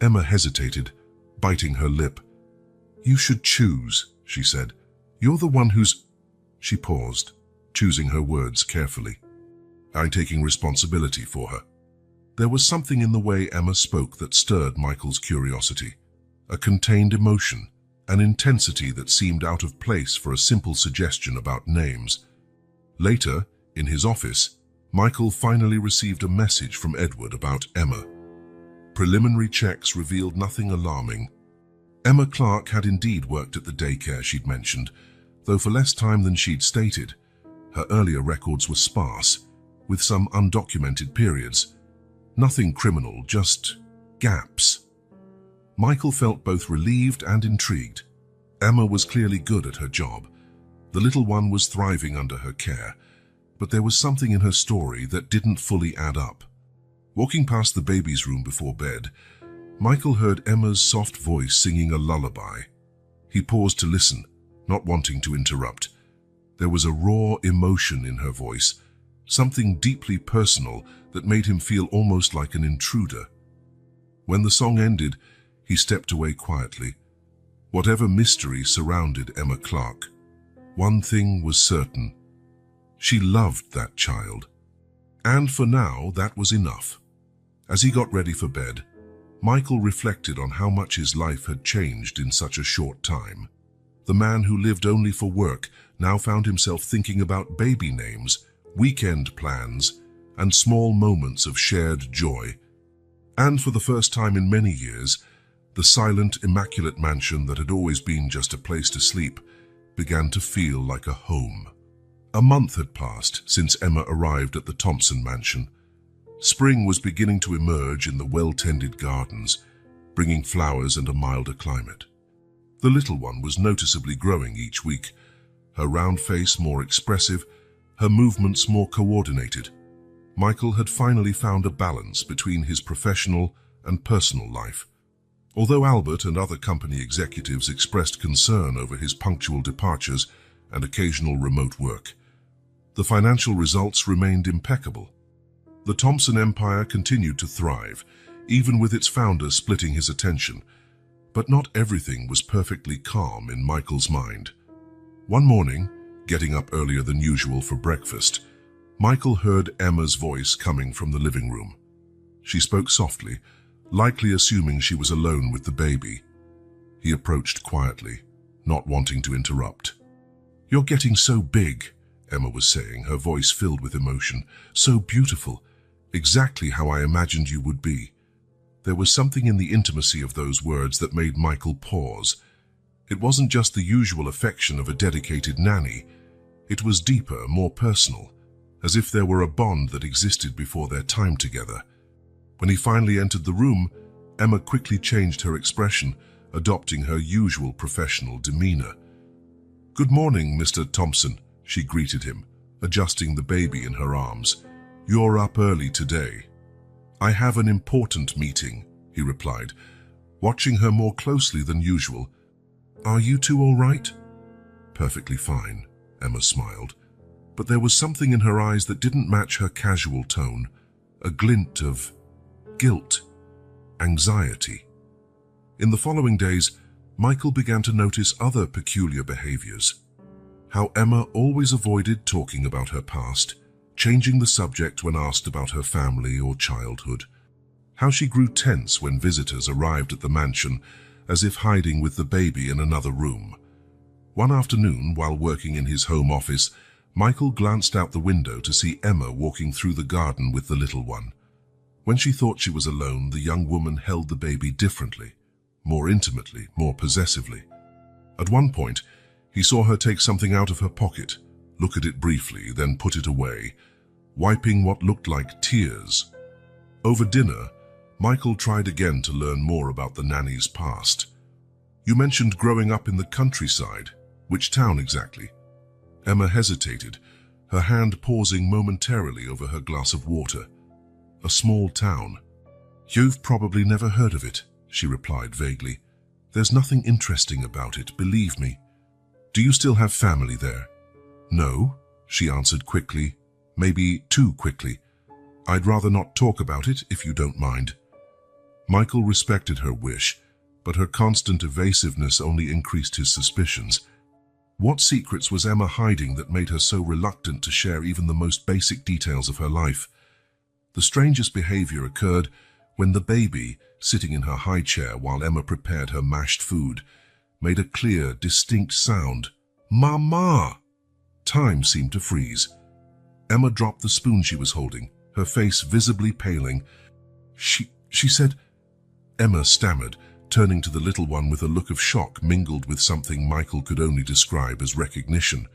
A: Emma hesitated, biting her lip. "You should choose," she said. "You're the one who's—" She paused, choosing her words carefully. "I'm taking responsibility for her." There was something in the way Emma spoke that stirred Michael's curiosity, a contained emotion, an intensity that seemed out of place for a simple suggestion about names. Later, in his office, Michael finally received a message from Edward about Emma. Preliminary checks revealed nothing alarming. Emma Clark had indeed worked at the daycare she'd mentioned, though for less time than she'd stated. Her earlier records were sparse, with some undocumented periods. Nothing criminal, just gaps. Michael felt both relieved and intrigued. Emma was clearly good at her job. The little one was thriving under her care, but there was something in her story that didn't fully add up. Walking past the baby's room before bed, Michael heard Emma's soft voice singing a lullaby. He paused to listen, not wanting to interrupt. There was a raw emotion in her voice, something deeply personal that made him feel almost like an intruder. When the song ended, he stepped away quietly. Whatever mystery surrounded Emma Clark, one thing was certain. She loved that child. And for now, that was enough. As he got ready for bed, Michael reflected on how much his life had changed in such a short time. The man who lived only for work now found himself thinking about baby names, weekend plans, and small moments of shared joy. And for the first time in many years, the silent, immaculate mansion that had always been just a place to sleep began to feel like a home. A month had passed since Emma arrived at the Thompson mansion. Spring was beginning to emerge in the well-tended gardens, bringing flowers and a milder climate. The little one was noticeably growing each week, her round face more expressive, her movements more coordinated. Michael had finally found a balance between his professional and personal life. Although Albert and other company executives expressed concern over his punctual departures and occasional remote work, the financial results remained impeccable. The Thompson empire continued to thrive, even with its founder splitting his attention. But not everything was perfectly calm in Michael's mind. One morning, getting up earlier than usual for breakfast, Michael heard Emma's voice coming from the living room. She spoke softly, likely assuming she was alone with the baby. He approached quietly, not wanting to interrupt. "You're getting so big," Emma was saying, her voice filled with emotion. "So beautiful, exactly how I imagined you would be." There was something in the intimacy of those words that made Michael pause. It wasn't just the usual affection of a dedicated nanny. It was deeper, more personal, as if there were a bond that existed before their time together. When he finally entered the room, Emma quickly changed her expression, adopting her usual professional demeanor. "Good morning, Mr. Thompson," she greeted him, adjusting the baby in her arms. "You're up early today." "I have an important meeting," he replied, watching her more closely than usual. "Are you two all right?" "Perfectly fine," Emma smiled. but there was something in her eyes that didn't match her casual tone, a glint of guilt, anxiety. In the following days, Michael began to notice other peculiar behaviors. How Emma always avoided talking about her past, changing the subject when asked about her family or childhood. How she grew tense when visitors arrived at the mansion, as if hiding with the baby in another room. One afternoon, while working in his home office, Michael glanced out the window to see Emma walking through the garden with the little one. When she thought she was alone, the young woman held the baby differently, more intimately, more possessively. At one point, he saw her take something out of her pocket, look at it briefly, then put it away, wiping what looked like tears. Over dinner, Michael tried again to learn more about the nanny's past. "You mentioned growing up in the countryside. Which town exactly?" Emma hesitated, her hand pausing momentarily over her glass of water. "A small town. You've probably never heard of it," she replied vaguely. "There's nothing interesting about it, believe me. Do you still have family there?" "No," she answered quickly, maybe too quickly. "I'd rather not talk about it if you don't mind." Michael respected her wish, but her constant evasiveness only increased his suspicions. What secrets was Emma hiding that made her so reluctant to share even the most basic details of her life? The strangest behavior occurred when the baby, sitting in her high chair while Emma prepared her mashed food, made a clear, distinct sound. "Mama!" Time seemed to freeze. Emma dropped the spoon she was holding, her face visibly paling. She said, Emma stammered, turning to the little one with a look of shock mingled with something Michael could only describe as recognition.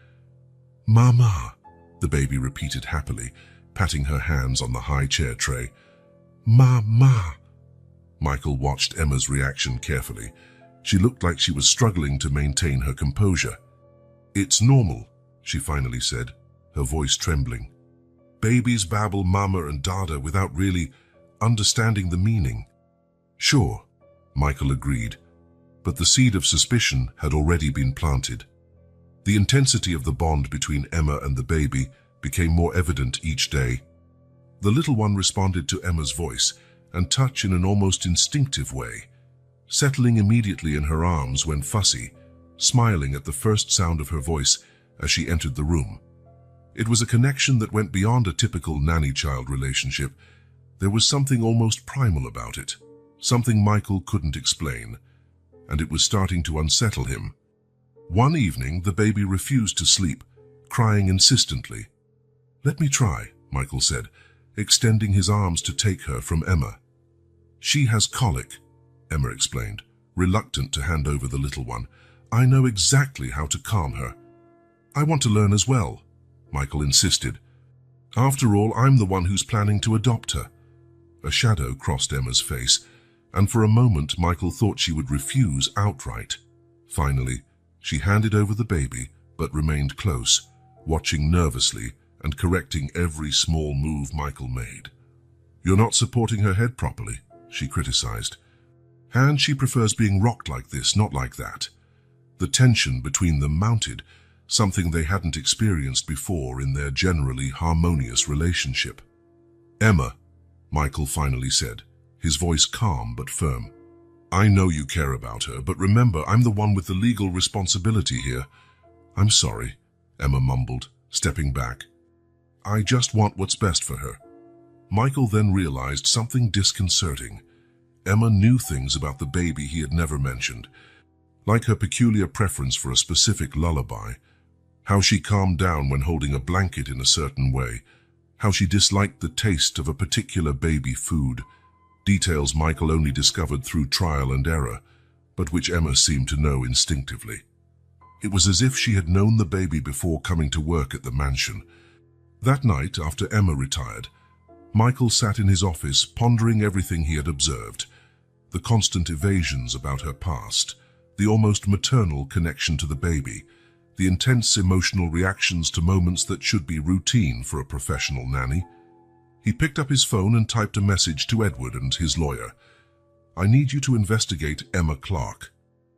A: "Mama," the baby repeated happily, patting her hands on the high chair tray. "Mama." Michael watched Emma's reaction carefully. She looked like she was struggling to maintain her composure. "It's normal," she finally said, her voice trembling. "Babies babble mama and dada without really understanding the meaning." "Sure," Michael agreed, but the seed of suspicion had already been planted. The intensity of the bond between Emma and the baby became more evident each day. The little one responded to Emma's voice and touch in an almost instinctive way, settling immediately in her arms when fussy, smiling at the first sound of her voice as she entered the room. It was a connection that went beyond a typical nanny-child relationship. There was something almost primal about it, something Michael couldn't explain, and it was starting to unsettle him. One evening, the baby refused to sleep, crying insistently. "Let me try," Michael said, extending his arms to take her from Emma. "She has colic," Emma explained, reluctant to hand over the little one. "I know exactly how to calm her." "I want to learn as well," Michael insisted. "After all, I'm the one who's planning to adopt her." A shadow crossed Emma's face, and for a moment Michael thought she would refuse outright. Finally, she handed over the baby, but remained close, watching nervously and correcting every small move Michael made. "You're not supporting her head properly," she criticized. "And she prefers being rocked like this, not like that." The tension between them mounted, something they hadn't experienced before in their generally harmonious relationship. "Emma," Michael finally said, his voice calm but firm. "I know you care about her, but remember, I'm the one with the legal responsibility here." "I'm sorry," Emma mumbled, stepping back. "I just want what's best for her." Michael then realized something disconcerting. Emma knew things about the baby he had never mentioned, like her peculiar preference for a specific lullaby, how she calmed down when holding a blanket in a certain way, how she disliked the taste of a particular baby food, details Michael only discovered through trial and error, but which Emma seemed to know instinctively. It was as if she had known the baby before coming to work at the mansion. That night, after Emma retired, Michael sat in his office pondering everything he had observed, the constant evasions about her past, the almost maternal connection to the baby, the intense emotional reactions to moments that should be routine for a professional nanny. He picked up his phone and typed a message to Edward and his lawyer. "I need you to investigate Emma Clark.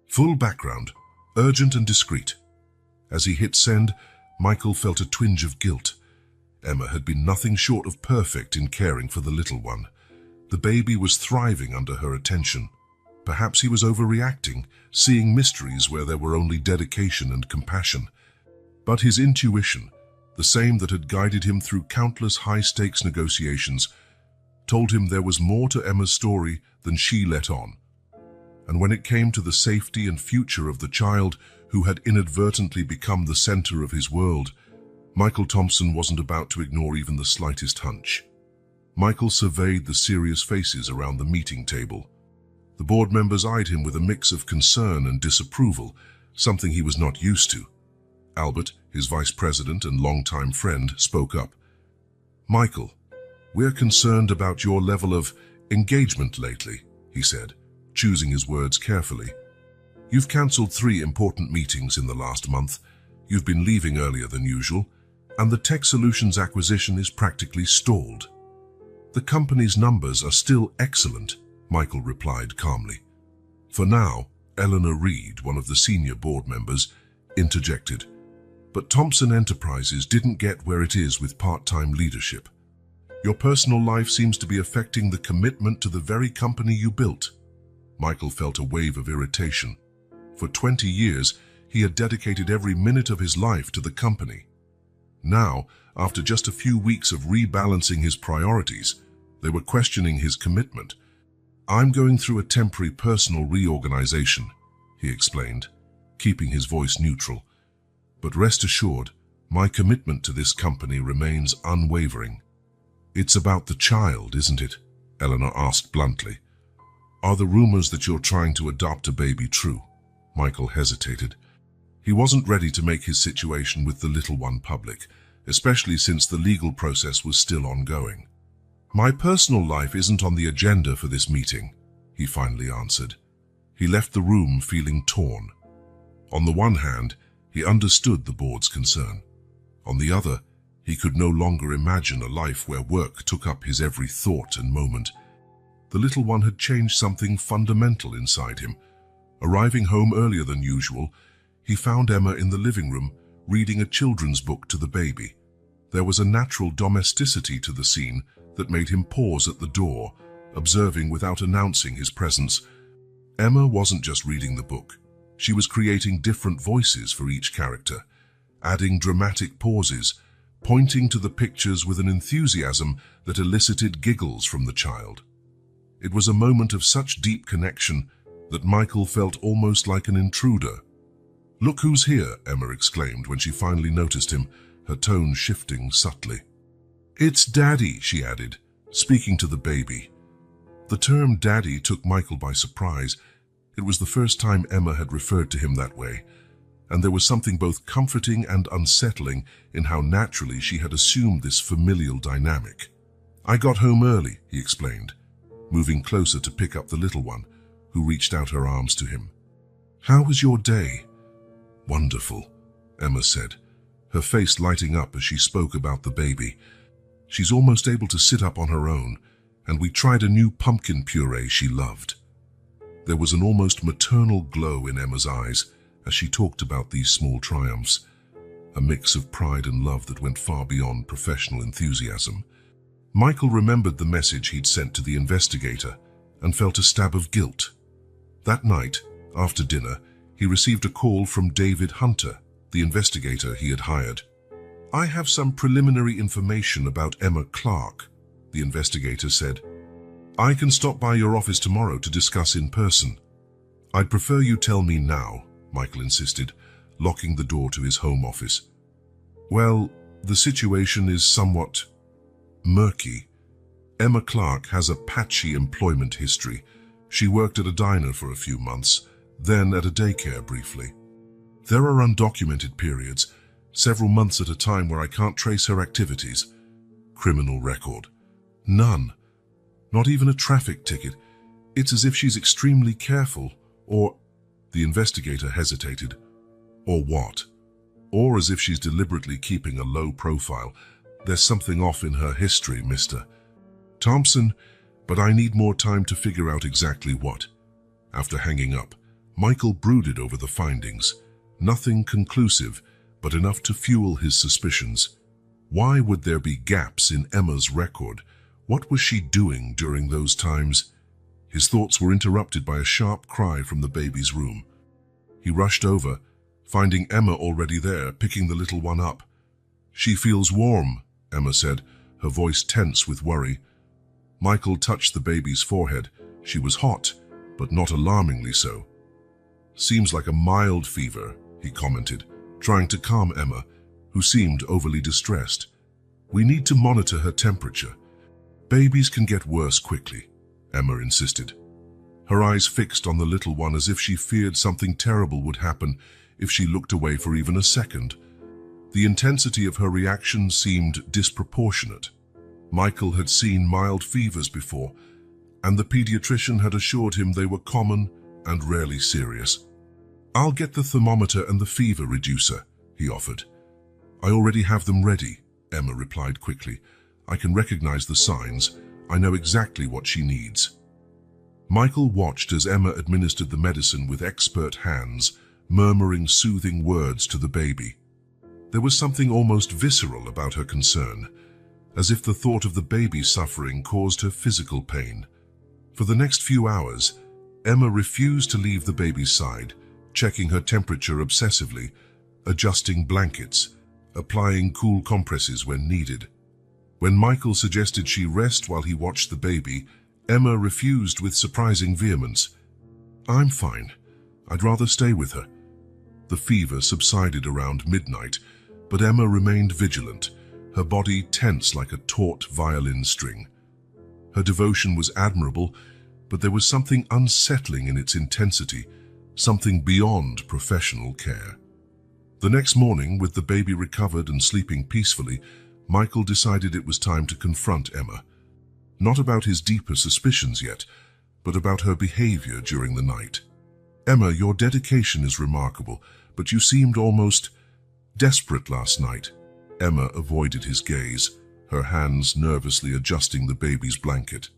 A: Full background, urgent and discreet." As he hit send, Michael felt a twinge of guilt. Emma had been nothing short of perfect in caring for the little one. The baby was thriving under her attention. Perhaps he was overreacting, seeing mysteries where there were only dedication and compassion. But his intuition, the same that had guided him through countless high-stakes negotiations, told him there was more to Emma's story than she let on. And when it came to the safety and future of the child who had inadvertently become the center of his world, Michael Thompson wasn't about to ignore even the slightest hunch. Michael surveyed the serious faces around the meeting table. The board members eyed him with a mix of concern and disapproval, something he was not used to. Albert, his vice president and longtime friend, spoke up. "Michael, we're concerned about your level of engagement lately," he said, choosing his words carefully. "You've cancelled 3 important meetings in the last month, you've been leaving earlier than usual, and the Tech Solutions acquisition is practically stalled." "The company's numbers are still excellent," Michael replied calmly. For now, Eleanor Reed, one of the senior board members, interjected. "But Thompson Enterprises didn't get where it is with part-time leadership. Your personal life seems to be affecting the commitment to the very company you built." Michael felt a wave of irritation. For 20 years, he had dedicated every minute of his life to the company. Now, after just a few weeks of rebalancing his priorities, they were questioning his commitment. "I'm going through a temporary personal reorganization," he explained, keeping his voice neutral. "But rest assured, my commitment to this company remains unwavering." "It's about the child, isn't it?" Eleanor asked bluntly. "Are the rumors that you're trying to adopt a baby true?" Michael hesitated. He wasn't ready to make his situation with the little one public, especially since the legal process was still ongoing. "My personal life isn't on the agenda for this meeting," he finally answered. He left the room feeling torn. On the one hand, he understood the board's concern. On the other, he could no longer imagine a life where work took up his every thought and moment. The little one had changed something fundamental inside him. Arriving home earlier than usual, he found Emma in the living room, reading a children's book to the baby. There was a natural domesticity to the scene that made him pause at the door, observing without announcing his presence. Emma wasn't just reading the book. She was creating different voices for each character, adding dramatic pauses, pointing to the pictures with an enthusiasm that elicited giggles from the child. It was a moment of such deep connection that Michael felt almost like an intruder. "Look who's here," Emma exclaimed when she finally noticed him, her tone shifting subtly. "It's Daddy," she added, speaking to the baby. The term Daddy took Michael by surprise. It was the first time Emma had referred to him that way, and there was something both comforting and unsettling in how naturally she had assumed this familial dynamic. "I got home early," he explained, moving closer to pick up the little one, who reached out her arms to him. "How was your day?" "Wonderful," Emma said, her face lighting up as she spoke about the baby. "She's almost able to sit up on her own, and we tried a new pumpkin puree she loved." There was an almost maternal glow in Emma's eyes as she talked about these small triumphs, a mix of pride and love that went far beyond professional enthusiasm. Michael remembered the message he'd sent to the investigator and felt a stab of guilt. That night, after dinner, he received a call from David Hunter, the investigator he had hired. "I have some preliminary information about Emma Clark," the investigator said. "I can stop by your office tomorrow to discuss in person." "I'd prefer you tell me now," Michael insisted, locking the door to his home office. "Well, the situation is somewhat murky. Emma Clark has a patchy employment history. She worked at a diner for a few months, then at a daycare briefly. There are undocumented periods, several months at a time, where I can't trace her activities. Criminal record? None. Not even a traffic ticket. It's as if she's extremely careful, or..." The investigator hesitated. "Or what?" "Or as if she's deliberately keeping a low profile. There's something off in her history, Mr. Thompson, but I need more time to figure out exactly what." After hanging up, Michael brooded over the findings. Nothing conclusive, but enough to fuel his suspicions. Why would there be gaps in Emma's record? What was she doing during those times? His thoughts were interrupted by a sharp cry from the baby's room. He rushed over, finding Emma already there, picking the little one up. "She feels warm," Emma said, her voice tense with worry. Michael touched the baby's forehead. She was hot, but not alarmingly so. "Seems like a mild fever," he commented, trying to calm Emma, who seemed overly distressed. "We need to monitor her temperature. Babies can get worse quickly," Emma insisted, her eyes fixed on the little one as if she feared something terrible would happen if she looked away for even a second. The intensity of her reaction seemed disproportionate. Michael had seen mild fevers before, and the pediatrician had assured him they were common and rarely serious. "I'll get the thermometer and the fever reducer," he offered. "I already have them ready," Emma replied quickly. "I can recognize the signs. I know exactly what she needs." Michael watched as Emma administered the medicine with expert hands, murmuring soothing words to the baby. There was something almost visceral about her concern, as if the thought of the baby suffering caused her physical pain. For the next few hours, Emma refused to leave the baby's side, checking her temperature obsessively, adjusting blankets, applying cool compresses when needed. When Michael suggested she rest while he watched the baby, Emma refused with surprising vehemence. "I'm fine. I'd rather stay with her." The fever subsided around midnight, but Emma remained vigilant, her body tense like a taut violin string. Her devotion was admirable, but there was something unsettling in its intensity, something beyond professional care. The next morning, with the baby recovered and sleeping peacefully, Michael decided it was time to confront Emma. Not about his deeper suspicions yet, but about her behavior during the night. "Emma, your dedication is remarkable, but you seemed almost desperate last night." Emma avoided his gaze, her hands nervously adjusting the baby's blanket.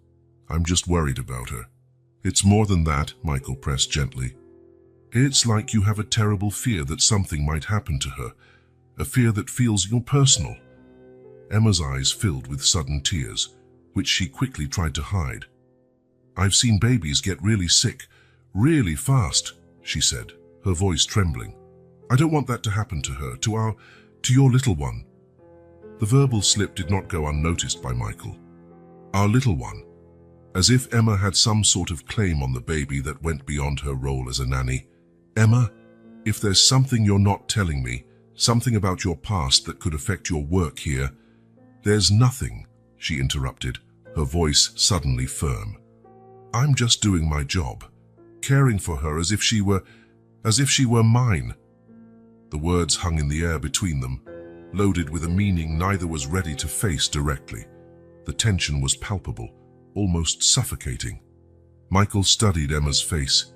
A: "I'm just worried about her." "It's more than that," Michael pressed gently. "It's like you have a terrible fear that something might happen to her, a fear that feels personal." Emma's eyes filled with sudden tears, which she quickly tried to hide. "I've seen babies get really sick, really fast," she said, her voice trembling. "I don't want that to happen to her, to your little one." The verbal slip did not go unnoticed by Michael. "Our little one," as if Emma had some sort of claim on the baby that went beyond her role as a nanny. "Emma, if there's something you're not telling me, something about your past that could affect your work here—" "There's nothing," she interrupted, her voice suddenly firm. "I'm just doing my job, caring for her as if she were mine." The words hung in the air between them, loaded with a meaning neither was ready to face directly. The tension was palpable, almost suffocating. Michael studied Emma's face,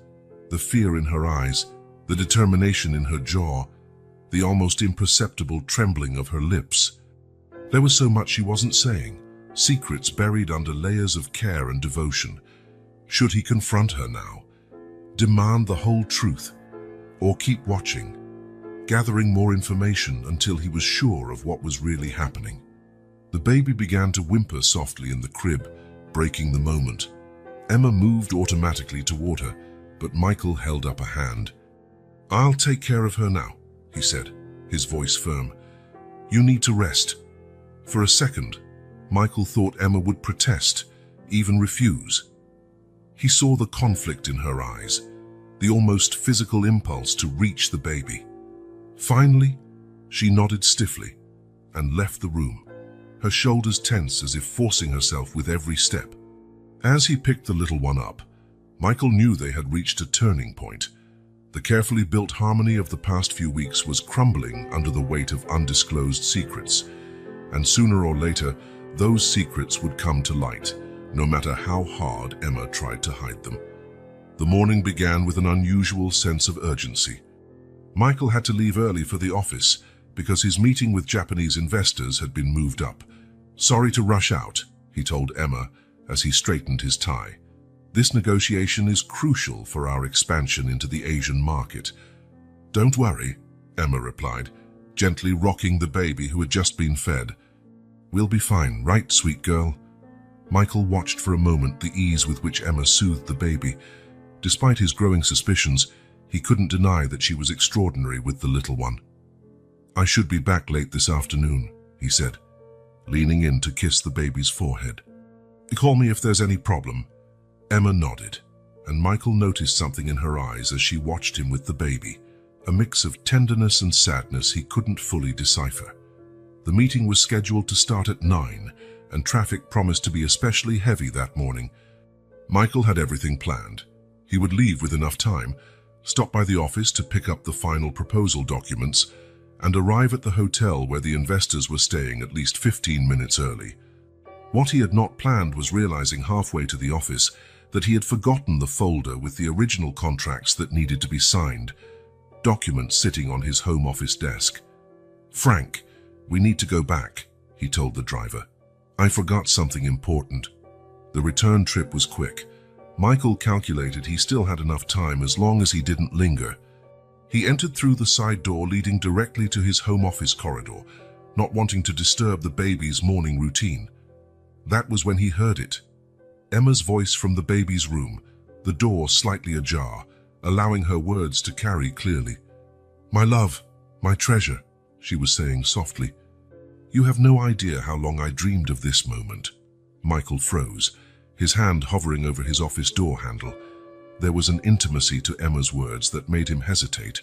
A: the fear in her eyes, the determination in her jaw, the almost imperceptible trembling of her lips. There was so much she wasn't saying, secrets buried under layers of care and devotion. Should he confront her now? Demand the whole truth? Or keep watching, gathering more information until he was sure of what was really happening? The baby began to whimper softly in the crib, breaking the moment. Emma moved automatically toward her, but Michael held up a hand. "I'll take care of her now," he said, his voice firm. "You need to rest." For a second, Michael thought Emma would protest, even refuse. He saw the conflict in her eyes, the almost physical impulse to reach the baby. Finally, she nodded stiffly and left the room, her shoulders tense as if forcing herself with every step. As he picked the little one up, Michael knew they had reached a turning point. The carefully built harmony of the past few weeks was crumbling under the weight of undisclosed secrets, and sooner or later, those secrets would come to light, no matter how hard Emma tried to hide them. The morning began with an unusual sense of urgency. Michael had to leave early for the office because his meeting with Japanese investors had been moved up. "Sorry to rush out," he told Emma as he straightened his tie. "This negotiation is crucial for our expansion into the Asian market." "Don't worry," Emma replied, gently rocking the baby who had just been fed. "We'll be fine, right, sweet girl?" Michael watched for a moment the ease with which Emma soothed the baby. Despite his growing suspicions, he couldn't deny that she was extraordinary with the little one. "I should be back late this afternoon," he said, leaning in to kiss the baby's forehead. "Call me if there's any problem." Emma nodded, and Michael noticed something in her eyes as she watched him with the baby, a mix of tenderness and sadness he couldn't fully decipher. The meeting was scheduled to start at 9, and traffic promised to be especially heavy that morning. Michael had everything planned. He would leave with enough time, stop by the office to pick up the final proposal documents, and arrive at the hotel where the investors were staying at least 15 minutes early. What he had not planned was realizing halfway to the office that he had forgotten the folder with the original contracts that needed to be signed, documents sitting on his home office desk. "Frank, we need to go back," he told the driver. "I forgot something important." The return trip was quick. Michael calculated he still had enough time as long as he didn't linger. He entered through the side door leading directly to his home office corridor, not wanting to disturb the baby's morning routine. That was when he heard it. Emma's voice from the baby's room, the door slightly ajar, allowing her words to carry clearly. "My love, my treasure," she was saying softly. "You have no idea how long I dreamed of this moment." Michael froze, his hand hovering over his office door handle. There was an intimacy to Emma's words that made him hesitate.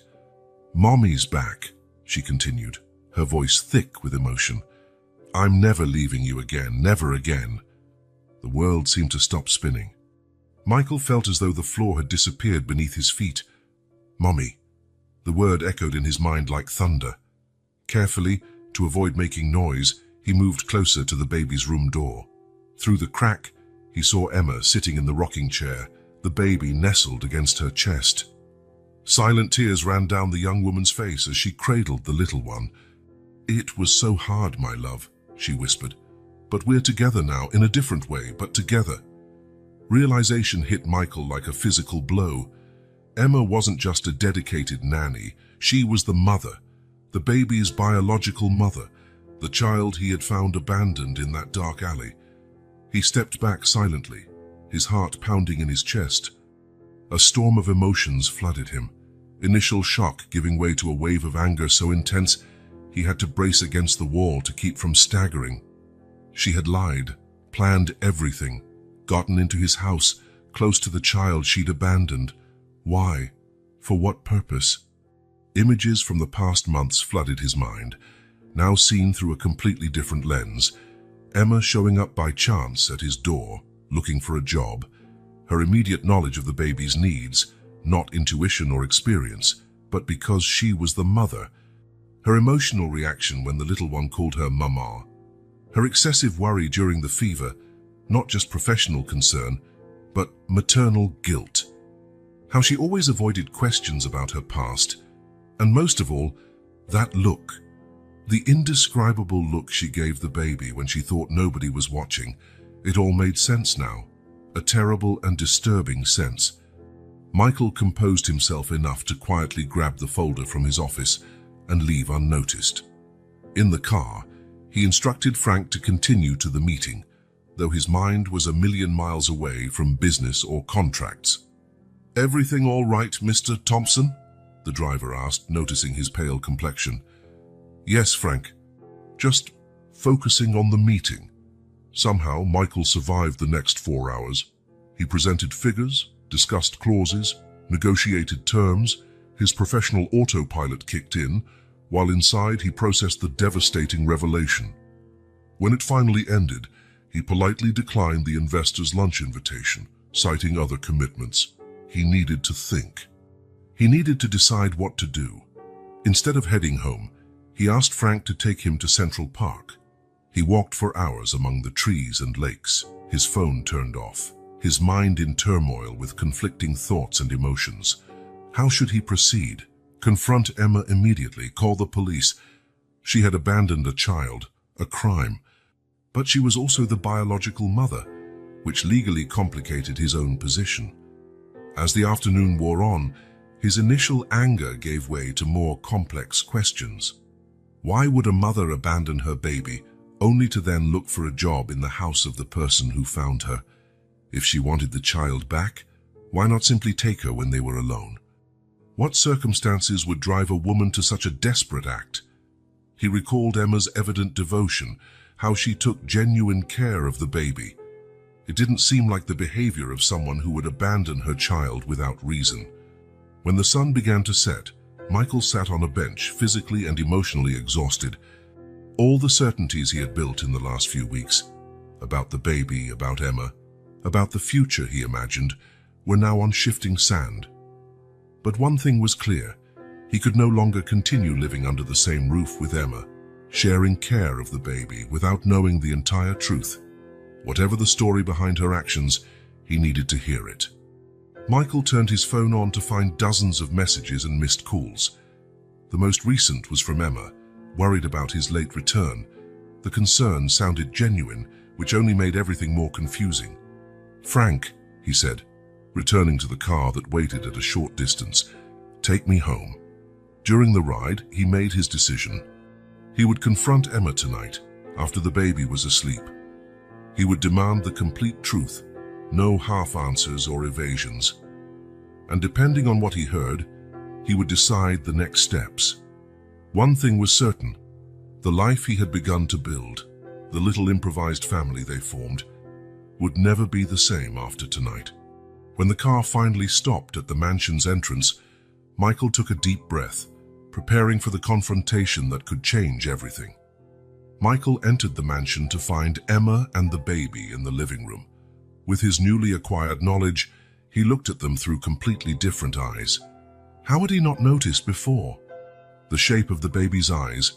A: "Mommy's back," she continued, her voice thick with emotion. "I'm never leaving you again, never again." The world seemed to stop spinning. Michael felt as though the floor had disappeared beneath his feet. "Mommy." The word echoed in his mind like thunder. Carefully, to avoid making noise, he moved closer to the baby's room door. Through the crack, he saw Emma sitting in the rocking chair, the baby nestled against her chest. Silent tears ran down the young woman's face as she cradled the little one. "It was so hard, my love," she whispered. "But we're together now, in a different way, but together." Realization hit Michael like a physical blow. Emma wasn't just a dedicated nanny, she was the mother, the baby's biological mother, the child he had found abandoned in that dark alley. He stepped back silently, his heart pounding in his chest. A storm of emotions flooded him, initial shock giving way to a wave of anger so intense he had to brace against the wall to keep from staggering. She had lied, planned everything, gotten into his house, close to the child she'd abandoned. Why? For what purpose? Images from the past months flooded his mind, now seen through a completely different lens. Emma showing up by chance at his door, looking for a job. Her immediate knowledge of the baby's needs, not intuition or experience, but because she was the mother. Her emotional reaction when the little one called her mama. Her excessive worry during the fever, not just professional concern, but maternal guilt. How she always avoided questions about her past, and most of all, that look. The indescribable look she gave the baby when she thought nobody was watching. It all made sense now, a terrible and disturbing sense. Michael composed himself enough to quietly grab the folder from his office and leave unnoticed. In the car, he instructed Frank to continue to the meeting, though his mind was a million miles away from business or contracts. "Everything all right, Mr. Thompson?" the driver asked, noticing his pale complexion. "Yes, Frank. Just focusing on the meeting." Somehow, Michael survived the next 4 hours. He presented figures, discussed clauses, negotiated terms. His professional autopilot kicked in, while inside he processed the devastating revelation. When it finally ended, he politely declined the investor's lunch invitation, citing other commitments. He needed to think. He needed to decide what to do. Instead of heading home, he asked Frank to take him to Central Park. He walked for hours among the trees and lakes, his phone turned off, his mind in turmoil with conflicting thoughts and emotions. How should he proceed? Confront Emma immediately, call the police. She had abandoned a child, a crime. But she was also the biological mother, which legally complicated his own position. As the afternoon wore on, his initial anger gave way to more complex questions. Why would a mother abandon her baby only to then look for a job in the house of the person who found her? If she wanted the child back, why not simply take her when they were alone? What circumstances would drive a woman to such a desperate act? He recalled Emma's evident devotion, how she took genuine care of the baby. It didn't seem like the behavior of someone who would abandon her child without reason. When the sun began to set, Michael sat on a bench, physically and emotionally exhausted. All the certainties he had built in the last few weeks, about the baby, about Emma, about the future he imagined, were now on shifting sand. But one thing was clear: he could no longer continue living under the same roof with Emma, sharing care of the baby without knowing the entire truth. Whatever the story behind her actions, he needed to hear it. Michael turned his phone on to find dozens of messages and missed calls. The most recent was from Emma, worried about his late return. The concern sounded genuine, which only made everything more confusing. "Frank," he said, returning to the car that waited at a short distance, "take me home." During the ride, he made his decision. He would confront Emma tonight, after the baby was asleep. He would demand the complete truth, no half answers or evasions. And depending on what he heard, he would decide the next steps. One thing was certain: the life he had begun to build, the little improvised family they formed, would never be the same after tonight. When the car finally stopped at the mansion's entrance, Michael took a deep breath, preparing for the confrontation that could change everything. Michael entered the mansion to find Emma and the baby in the living room. With his newly acquired knowledge, he looked at them through completely different eyes. How had he not noticed before? The shape of the baby's eyes,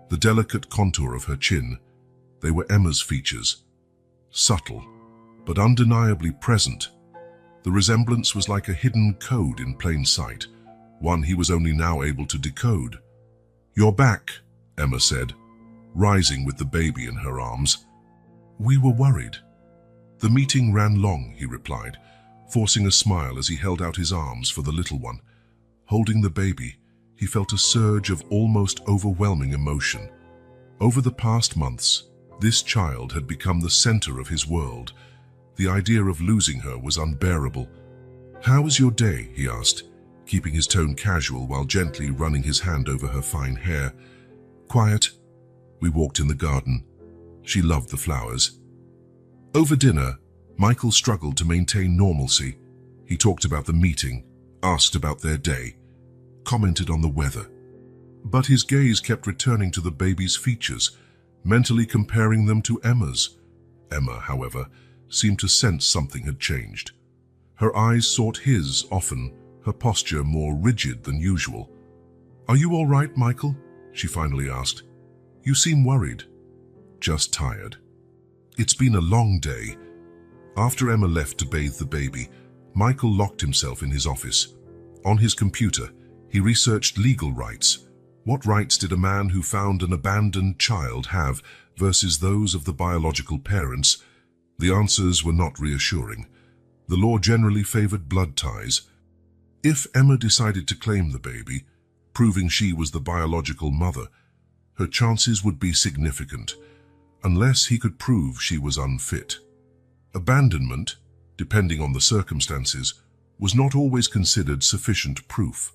A: the delicate contour of her chin, they were Emma's features. Subtle, but undeniably present. The resemblance was like a hidden code in plain sight, one he was only now able to decode. "You're back," Emma said, rising with the baby in her arms. "We were worried." "The meeting ran long," he replied, forcing a smile as he held out his arms for the little one. Holding the baby, he felt a surge of almost overwhelming emotion. Over the past months, this child had become the center of his world. The idea of losing her was unbearable. "How was your day?" he asked, keeping his tone casual while gently running his hand over her fine hair. "Quiet. We walked in the garden. She loved the flowers." Over dinner, Michael struggled to maintain normalcy. He talked about the meeting, asked about their day, commented on the weather. But his gaze kept returning to the baby's features, mentally comparing them to Emma's. Emma, however, seemed to sense something had changed. Her eyes sought his often, her posture more rigid than usual. "Are you all right, Michael?" she finally asked. "You seem worried." "Just tired." "It's been a long day." After Emma left to bathe the baby, Michael locked himself in his office. On his computer, he researched legal rights. What rights did a man who found an abandoned child have versus those of the biological parents? The answers were not reassuring. The law generally favored blood ties. If Emma decided to claim the baby, proving she was the biological mother, her chances would be significant, unless he could prove she was unfit. Abandonment, depending on the circumstances, was not always considered sufficient proof.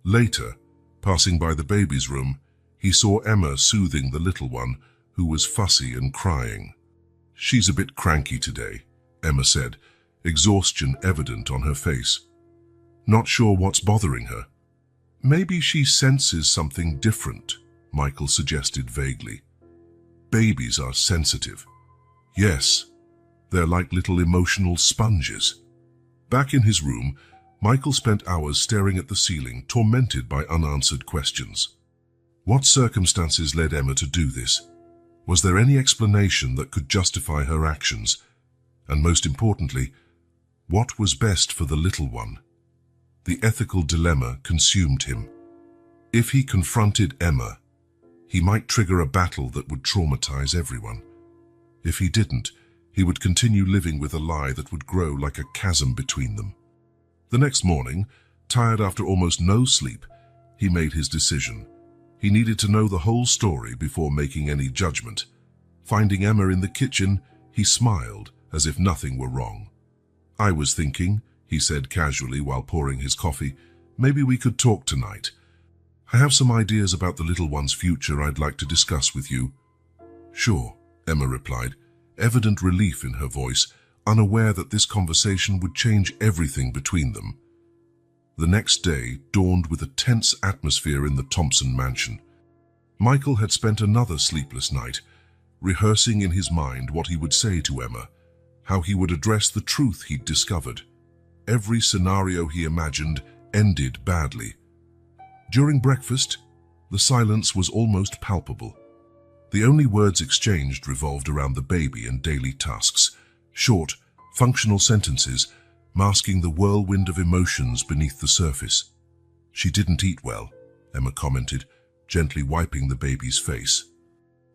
A: Later, passing by the baby's room, he saw Emma soothing the little one, who was fussy and crying. "She's a bit cranky today," Emma said, exhaustion evident on her face. "Not sure what's bothering her." "Maybe she senses something different," Michael suggested vaguely. "Babies are sensitive." "Yes, they're like little emotional sponges." Back in his room, Michael spent hours staring at the ceiling, tormented by unanswered questions. What circumstances led Emma to do this? Was there any explanation that could justify her actions? And most importantly, what was best for the little one? The ethical dilemma consumed him. If he confronted Emma, he might trigger a battle that would traumatize everyone. If he didn't, he would continue living with a lie that would grow like a chasm between them. The next morning, tired after almost no sleep, he made his decision. He needed to know the whole story before making any judgment. Finding Emma in the kitchen, he smiled as if nothing were wrong. "I was thinking," he said casually while pouring his coffee, "maybe we could talk tonight. I have some ideas about the little one's future I'd like to discuss with you." "Sure," Emma replied, evident relief in her voice, unaware that this conversation would change everything between them. The next day dawned with a tense atmosphere in the Thompson mansion. Michael had spent another sleepless night, rehearsing in his mind what he would say to Emma, how he would address the truth he'd discovered. Every scenario he imagined ended badly. During breakfast, the silence was almost palpable. The only words exchanged revolved around the baby and daily tasks, short, functional sentences masking the whirlwind of emotions beneath the surface. "She didn't eat well," Emma commented, gently wiping the baby's face.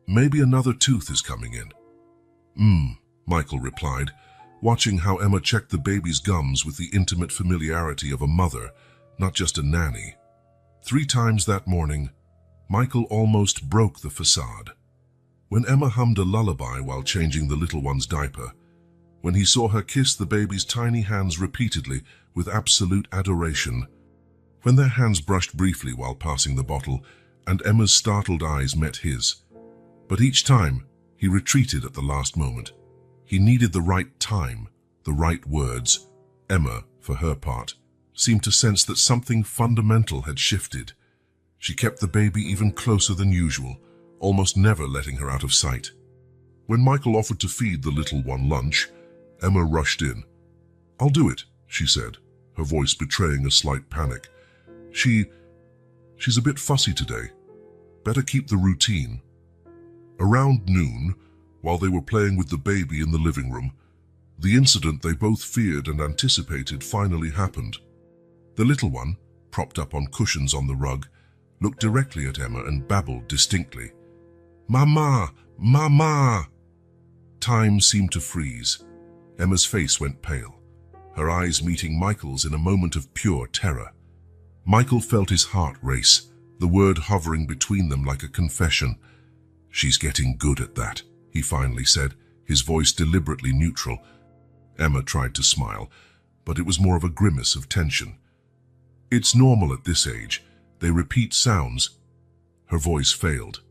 A: "Maybe another tooth is coming in." Michael replied, watching how Emma checked the baby's gums with the intimate familiarity of a mother, not just a nanny. 3 times that morning, Michael almost broke the facade. When Emma hummed a lullaby while changing the little one's diaper, when he saw her kiss the baby's tiny hands repeatedly with absolute adoration, when their hands brushed briefly while passing the bottle, and Emma's startled eyes met his. But each time, he retreated at the last moment. He needed the right time, the right words. Emma, for her part, seemed to sense that something fundamental had shifted. She kept the baby even closer than usual, almost never letting her out of sight. When Michael offered to feed the little one lunch, Emma rushed in. "I'll do it," she said, her voice betraying a slight panic. She's a bit fussy today. Better keep the routine." Around noon, while they were playing with the baby in the living room, the incident they both feared and anticipated finally happened. The little one, propped up on cushions on the rug, looked directly at Emma and babbled distinctly. "Mama! Mama!" Time seemed to freeze. Emma's face went pale, her eyes meeting Michael's in a moment of pure terror. Michael felt his heart race, the word hovering between them like a confession. "She's getting good at that," he finally said, his voice deliberately neutral. Emma tried to smile, but it was more of a grimace of tension. "It's normal at this age. They repeat sounds." Her voice failed.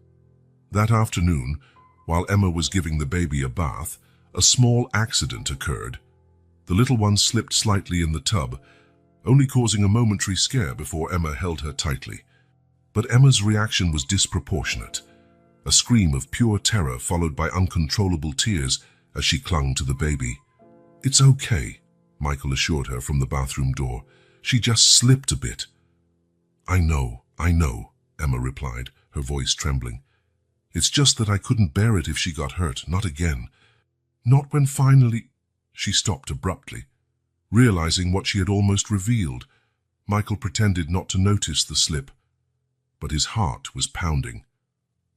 A: That afternoon, while Emma was giving the baby a bath, a small accident occurred. The little one slipped slightly in the tub, only causing a momentary scare before Emma held her tightly. But Emma's reaction was disproportionate. A scream of pure terror followed by uncontrollable tears as she clung to the baby. "It's okay," Michael assured her from the bathroom door. "She just slipped a bit." I know, Emma replied, her voice trembling. "It's just that I couldn't bear it if she got hurt, not again. Not when finally—" She stopped abruptly, realizing what she had almost revealed. Michael pretended not to notice the slip, but his heart was pounding.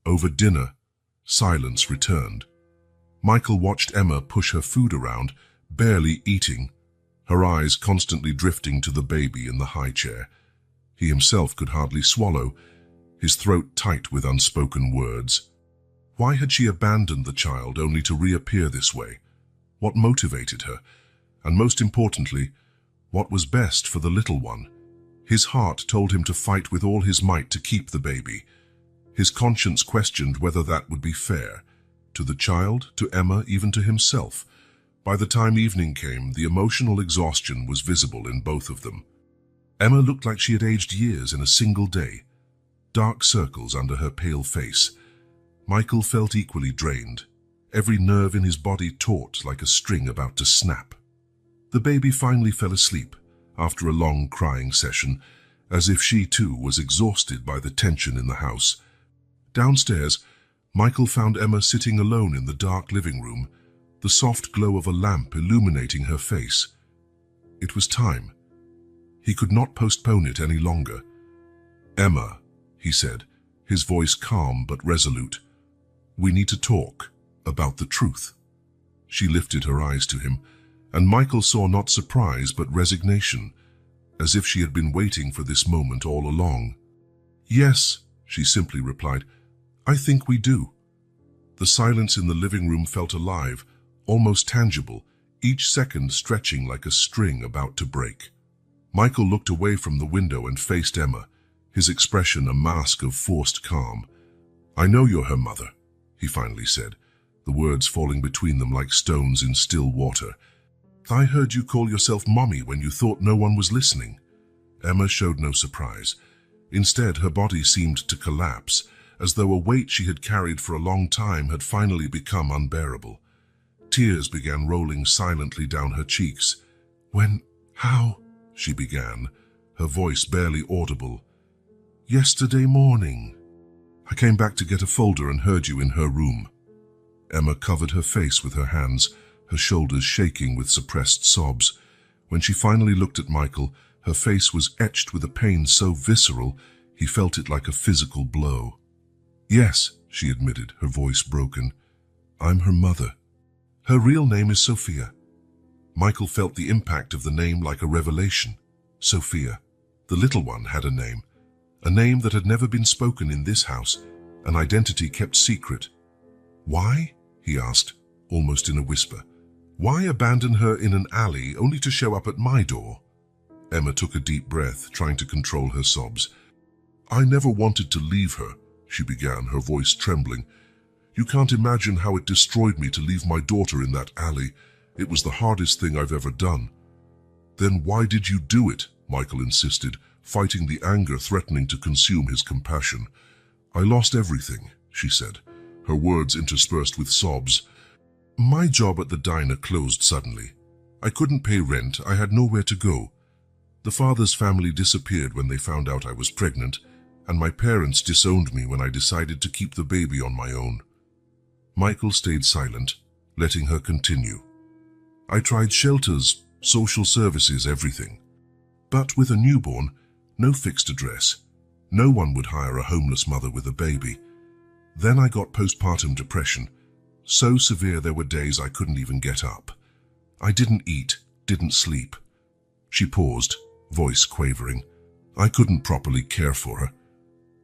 A: Over dinner, silence returned. Michael watched Emma push her food around, barely eating, her eyes constantly drifting to the baby in the high chair. He himself could hardly swallow, his throat tight with unspoken words. Why had she abandoned the child only to reappear this way? What motivated her? And most importantly, what was best for the little one? His heart told him to fight with all his might to keep the baby. His conscience questioned whether that would be fair. To the child, to Emma, even to himself. By the time evening came, the emotional exhaustion was visible in both of them. Emma looked like she had aged years in a single day. Dark circles under her pale face. Michael felt equally drained, every nerve in his body taut like a string about to snap. The baby finally fell asleep after a long crying session, as if she too was exhausted by the tension in the house. Downstairs, Michael found Emma sitting alone in the dark living room, the soft glow of a lamp illuminating her face. It was time. He could not postpone it any longer. "Emma," he said, his voice calm but resolute, "we need to talk about the truth." She lifted her eyes to him, and Michael saw not surprise but resignation, as if she had been waiting for this moment all along. "Yes," she simply replied, "I think we do." The silence in the living room felt alive, almost tangible, each second stretching like a string about to break. Michael looked away from the window and faced Emma, his expression a mask of forced calm. "I know you're her mother," he finally said, the words falling between them like stones in still water. "I heard you call yourself Mommy when you thought no one was listening." Emma showed no surprise. Instead, her body seemed to collapse, as though a weight she had carried for a long time had finally become unbearable. Tears began rolling silently down her cheeks. "How?" she began, her voice barely audible. "Yesterday morning. I came back to get a folder and heard you in her room." Emma covered her face with her hands, her shoulders shaking with suppressed sobs. When she finally looked at Michael, her face was etched with a pain so visceral, he felt it like a physical blow. "Yes," she admitted, her voice broken. "I'm her mother. Her real name is Sophia." Michael felt the impact of the name like a revelation. Sophia. The little one had a name that had never been spoken in this house, an identity kept secret. "Why?" he asked, almost in a whisper. "Why abandon her in an alley only to show up at my door?" Emma took a deep breath, trying to control her sobs. "I never wanted to leave her," she began, her voice trembling. "You can't imagine how it destroyed me to leave my daughter in that alley. It was the hardest thing I've ever done." "Then why did you do it?" Michael insisted, fighting the anger threatening to consume his compassion. "I lost everything," she said, her words interspersed with sobs. "My job at the diner closed suddenly. I couldn't pay rent, I had nowhere to go. The father's family disappeared when they found out I was pregnant, and my parents disowned me when I decided to keep the baby on my own." Michael stayed silent, letting her continue. "I tried shelters, social services, everything. But with a newborn, no fixed address. No one would hire a homeless mother with a baby. Then I got postpartum depression, so severe there were days I couldn't even get up. I didn't eat, didn't sleep." She paused, voice quavering. "I couldn't properly care for her."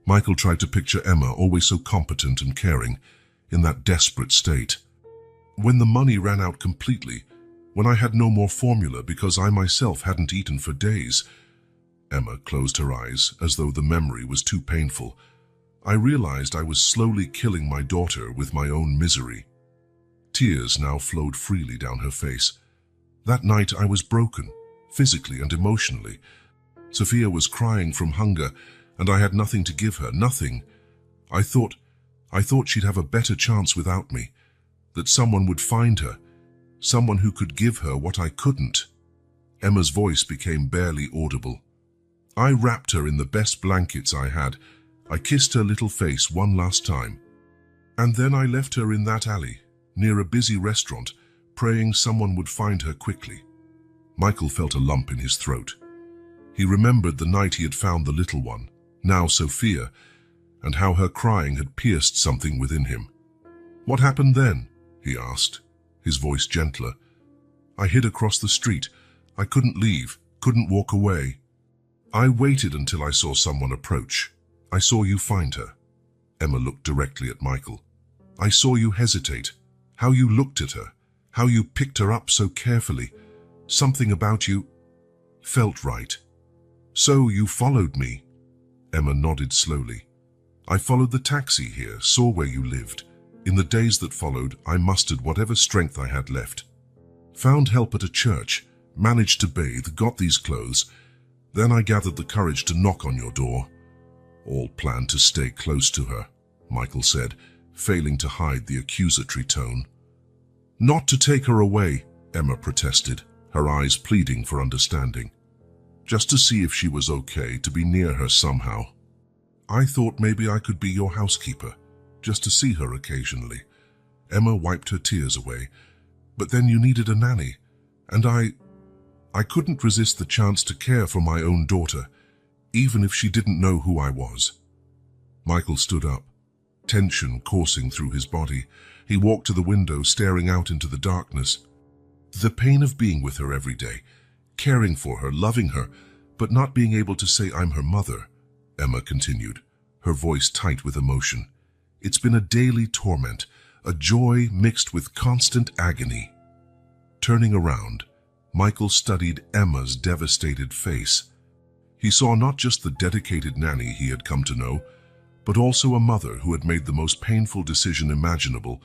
A: Michael tried to picture Emma, always so competent and caring, in that desperate state. "When the money ran out completely, when I had no more formula because I myself hadn't eaten for days," Emma closed her eyes as though the memory was too painful, "I realized I was slowly killing my daughter with my own misery." Tears now flowed freely down her face. "That night I was broken, physically and emotionally. Sophia was crying from hunger, and I had nothing to give her, nothing. I thought she'd have a better chance without me, that someone would find her, someone who could give her what I couldn't." Emma's voice became barely audible. "I wrapped her in the best blankets I had. I kissed her little face one last time. And then I left her in that alley, near a busy restaurant, praying someone would find her quickly." Michael felt a lump in his throat. He remembered the night he had found the little one, now Sophia, and how her crying had pierced something within him. "What happened then?" he asked, his voice gentler. "I hid across the street. I couldn't leave, couldn't walk away. I waited until I saw someone approach. I saw you find her." Emma looked directly at Michael. "I saw you hesitate, how you looked at her, how you picked her up so carefully. Something about you felt right. So you followed me." Emma nodded slowly. "I followed the taxi here, saw where you lived. In the days that followed, I mustered whatever strength I had left. Found help at a church, managed to bathe, got these clothes. Then I gathered the courage to knock on your door." "All planned to stay close to her," Michael said, failing to hide the accusatory tone. "Not to take her away," Emma protested, her eyes pleading for understanding. "Just to see if she was okay, to be near her somehow. I thought maybe I could be your housekeeper, just to see her occasionally." Emma wiped her tears away. "But then you needed a nanny, and I couldn't resist the chance to care for my own daughter, even if she didn't know who I was." Michael stood up, tension coursing through his body. He walked to the window, staring out into the darkness. "The pain of being with her every day, caring for her, loving her, but not being able to say I'm her mother," Emma continued, her voice tight with emotion. "It's been a daily torment, a joy mixed with constant agony." Turning around, Michael studied Emma's devastated face. He saw not just the dedicated nanny he had come to know, but also a mother who had made the most painful decision imaginable,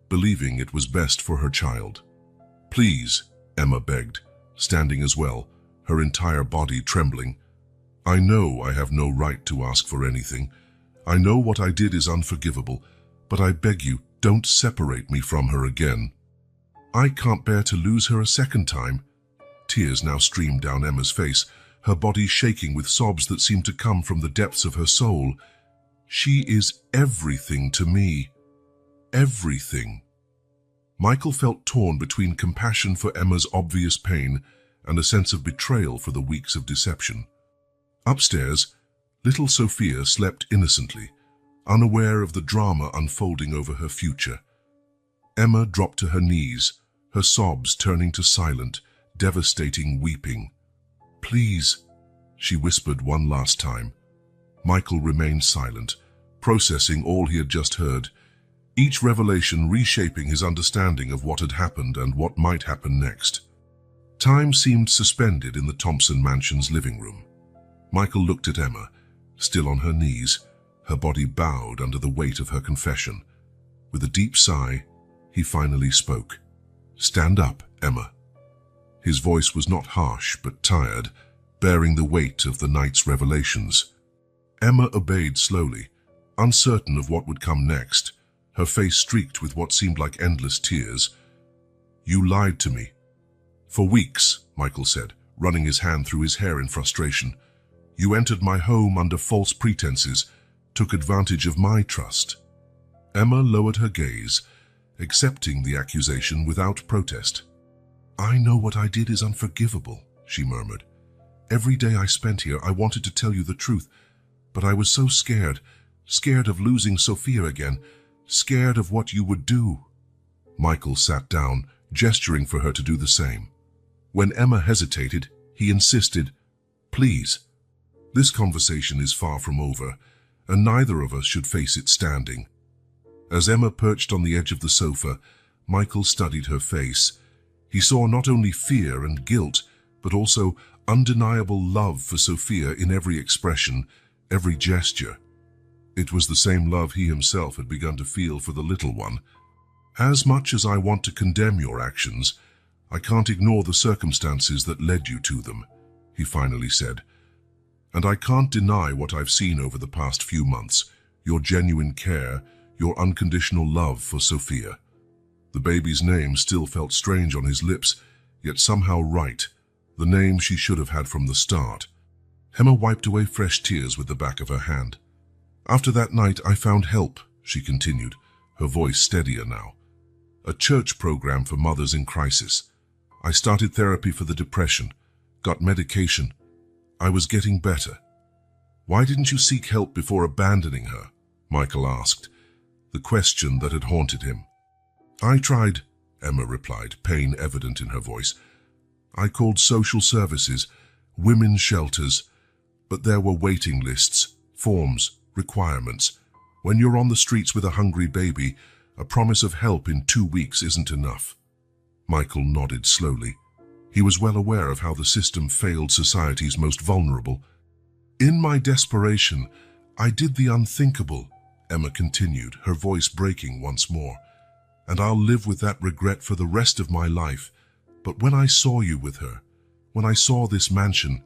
A: believing it was best for her child. "Please," Emma begged, standing as well, her entire body trembling. "I know I have no right to ask for anything. I know what I did is unforgivable, but I beg you, don't separate me from her again. I can't bear to lose her a second time." Tears now streamed down Emma's face, her body shaking with sobs that seemed to come from the depths of her soul. "She is everything to me. Everything." Michael felt torn between compassion for Emma's obvious pain and a sense of betrayal for the weeks of deception. Upstairs, little Sophia slept innocently, unaware of the drama unfolding over her future. Emma dropped to her knees, her sobs turning to silent, devastating weeping. "Please," she whispered one last time. Michael remained silent, processing all he had just heard, each revelation reshaping his understanding of what had happened and what might happen next. Time seemed suspended in the Thompson mansion's living room. Michael looked at Emma, still on her knees, her body bowed under the weight of her confession. With a deep sigh, he finally spoke. "Stand up, Emma." His voice was not harsh but tired, bearing the weight of the night's revelations. Emma obeyed slowly, uncertain of what would come next, her face streaked with what seemed like endless tears. "You lied to me." "For weeks," Michael said, running his hand through his hair in frustration. "You entered my home under false pretenses, took advantage of my trust." Emma lowered her gaze, accepting the accusation without protest. "I know what I did is unforgivable," she murmured. "Every day I spent here, I wanted to tell you the truth, but I was so scared of losing Sophia again, scared of what you would do." Michael sat down, gesturing for her to do the same. When Emma hesitated, he insisted, "Please. This conversation is far from over, and neither of us should face it standing." As Emma perched on the edge of the sofa, Michael studied her face. He saw not only fear and guilt, but also undeniable love for Sophia in every expression, every gesture. It was the same love he himself had begun to feel for the little one. "As much as I want to condemn your actions, I can't ignore the circumstances that led you to them," he finally said. "And I can't deny what I've seen over the past few months, your genuine care, your unconditional love for Sophia." The baby's name still felt strange on his lips, yet somehow right, the name she should have had from the start. Emma wiped away fresh tears with the back of her hand. "After that night, I found help," she continued, her voice steadier now. "A church program for mothers in crisis. I started therapy for the depression, got medication. I was getting better." "Why didn't you seek help before abandoning her?" Michael asked, the question that had haunted him. "I tried," Emma replied, pain evident in her voice. "I called social services, women's shelters, but there were waiting lists, forms, requirements. When you're on the streets with a hungry baby, a promise of help in 2 weeks isn't enough." Michael nodded slowly. He was well aware of how the system failed society's most vulnerable. "In my desperation, I did the unthinkable," Emma continued, her voice breaking once more. "And I'll live with that regret for the rest of my life. But when I saw you with her, when I saw this mansion,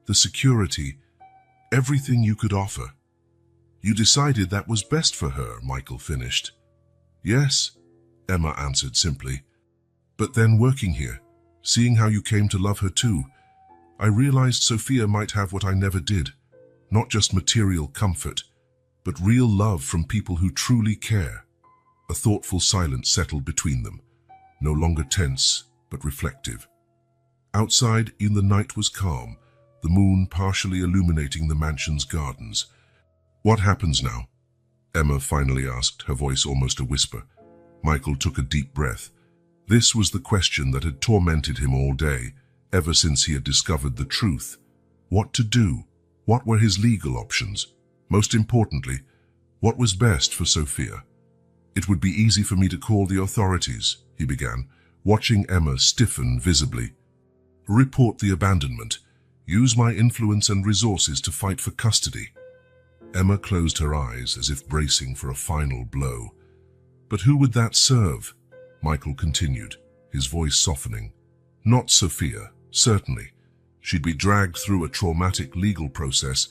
A: the security, everything you could offer, you decided that was best for her," Michael finished. "Yes," Emma answered simply. "But then working here, seeing how you came to love her too, I realized Sophia might have what I never did, not just material comfort, but real love from people who truly care." A thoughtful silence settled between them, no longer tense, but reflective. Outside, the night was calm, the moon partially illuminating the mansion's gardens. "What happens now?" Emma finally asked, her voice almost a whisper. Michael took a deep breath. This was the question that had tormented him all day, ever since he had discovered the truth. What to do? What were his legal options? Most importantly, what was best for Sophia. It would be easy for me to call the authorities, he began, watching Emma stiffen visibly. Report the abandonment. Use my influence and resources to fight for custody. Emma closed her eyes as if bracing for a final blow. But who would that serve? Michael continued, his voice softening. Not Sophia, certainly. She'd be dragged through a traumatic legal process,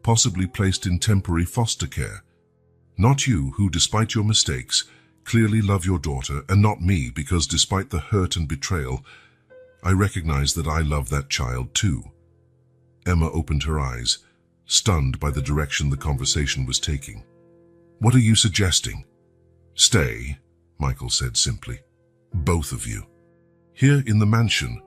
A: possibly placed in temporary foster care. Not you, who, despite your mistakes, clearly love your daughter, and not me, because despite the hurt and betrayal, I recognize that I love that child too. Emma opened her eyes, stunned by the direction the conversation was taking. What are you suggesting? Stay, Michael said simply. Both of you. Here in the mansion.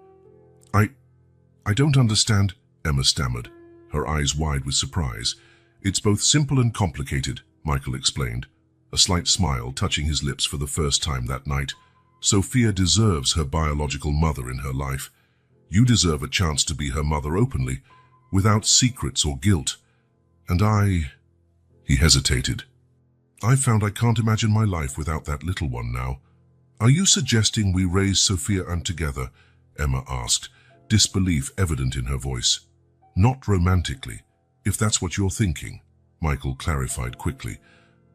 A: I don't understand, Emma stammered, her eyes wide with surprise. It's both simple and complicated, Michael explained, a slight smile touching his lips for the first time that night. Sophia deserves her biological mother in her life. You deserve a chance to be her mother openly, without secrets or guilt. And He hesitated. I found I can't imagine my life without that little one now. Are you suggesting we raise Sophia and together? Emma asked, disbelief evident in her voice. Not romantically, if that's what you're thinking, Michael clarified quickly,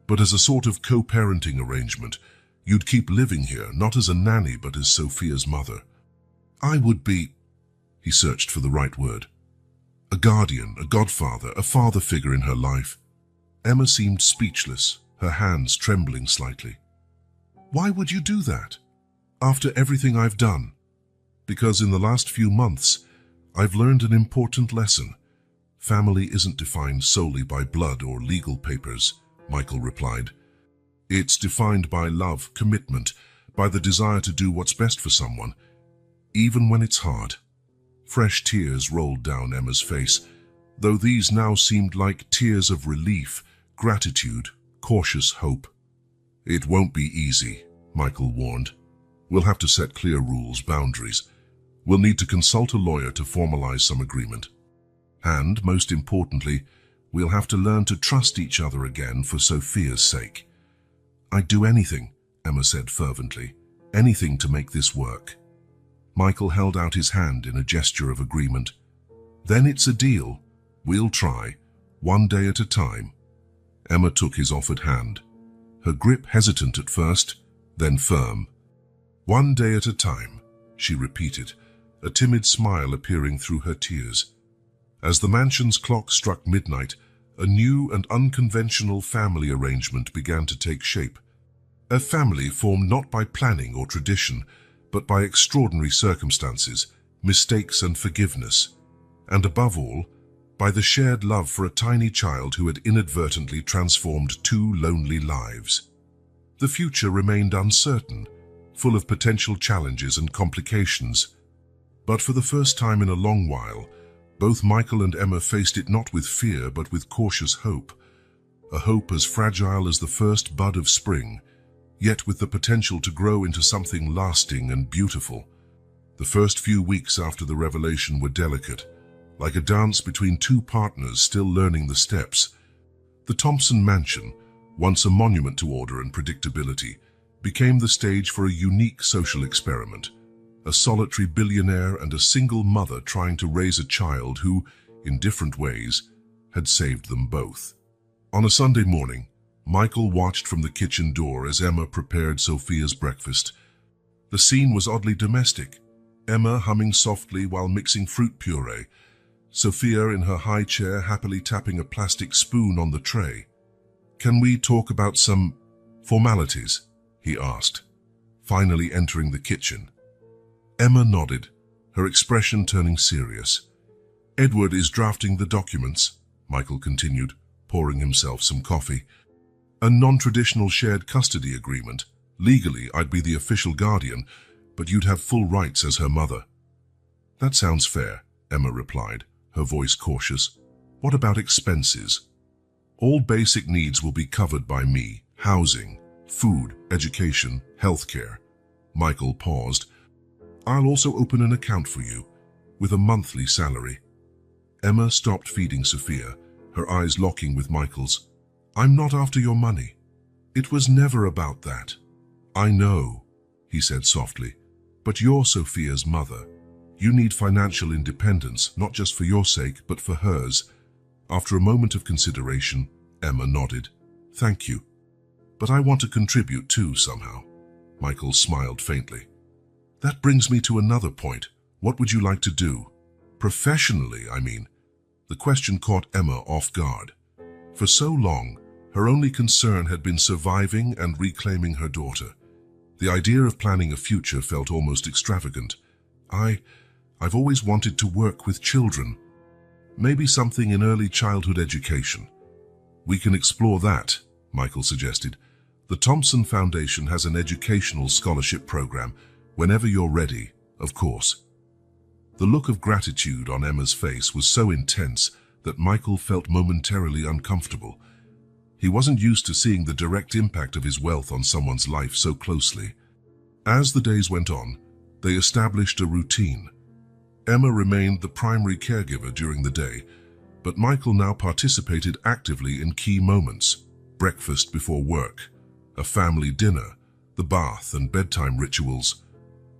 A: but as a sort of co-parenting arrangement. You'd keep living here, not as a nanny, but as Sophia's mother. I would be, he searched for the right word, a guardian, a godfather, a father figure in her life. Emma seemed speechless, her hands trembling slightly. Why would you do that? After everything I've done? Because in the last few months, I've learned an important lesson. Family isn't defined solely by blood or legal papers, Michael replied. It's defined by love, commitment, by the desire to do what's best for someone, even when it's hard. Fresh tears rolled down Emma's face, though these now seemed like tears of relief, gratitude, cautious hope. It won't be easy, Michael warned. We'll have to set clear rules, boundaries. We'll need to consult a lawyer to formalize some agreement. And, most importantly, we'll have to learn to trust each other again for Sophia's sake. I'd do anything, Emma said fervently, anything to make this work. Michael held out his hand in a gesture of agreement. Then it's a deal. We'll try, one day at a time. Emma took his offered hand, her grip hesitant at first, then firm. One day at a time, she repeated, a timid smile appearing through her tears. As the mansion's clock struck midnight, a new and unconventional family arrangement began to take shape. A family formed not by planning or tradition, but by extraordinary circumstances, mistakes and forgiveness, and above all, by the shared love for a tiny child who had inadvertently transformed two lonely lives. The future remained uncertain, full of potential challenges and complications. But for the first time in a long while, both Michael and Emma faced it not with fear but with cautious hope, a hope as fragile as the first bud of spring, yet with the potential to grow into something lasting and beautiful. The first few weeks after the revelation were delicate, like a dance between two partners still learning the steps. The Thompson mansion, once a monument to order and predictability, became the stage for a unique social experiment. A solitary billionaire and a single mother trying to raise a child who, in different ways, had saved them both. On a Sunday morning, Michael watched from the kitchen door as Emma prepared Sophia's breakfast. The scene was oddly domestic, Emma humming softly while mixing fruit puree, Sophia in her high chair happily tapping a plastic spoon on the tray. "Can we talk about some formalities?" he asked, finally entering the kitchen. Emma nodded, her expression turning serious. "Edward is drafting the documents," Michael continued, pouring himself some coffee. "A non-traditional shared custody agreement. Legally, I'd be the official guardian, but you'd have full rights as her mother." "That sounds fair," Emma replied, her voice cautious. "What about expenses?" "All basic needs will be covered by me. Housing, food, education, healthcare." Michael paused. "I'll also open an account for you, with a monthly salary." Emma stopped feeding Sophia, her eyes locking with Michael's. "I'm not after your money. It was never about that." "I know," he said softly, "but you're Sophia's mother. You need financial independence, not just for your sake, but for hers." After a moment of consideration, Emma nodded. "Thank you. But I want to contribute too, somehow." Michael smiled faintly. "That brings me to another point. What would you like to do? Professionally, I mean." The question caught Emma off guard. For so long, her only concern had been surviving and reclaiming her daughter. The idea of planning a future felt almost extravagant. I've always wanted to work with children. Maybe something in early childhood education." "We can explore that," Michael suggested. "The Thompson Foundation has an educational scholarship program. Whenever you're ready, of course." The look of gratitude on Emma's face was so intense that Michael felt momentarily uncomfortable. He wasn't used to seeing the direct impact of his wealth on someone's life so closely. As the days went on, they established a routine. Emma remained the primary caregiver during the day, but Michael now participated actively in key moments: breakfast before work, a family dinner, the bath and bedtime rituals.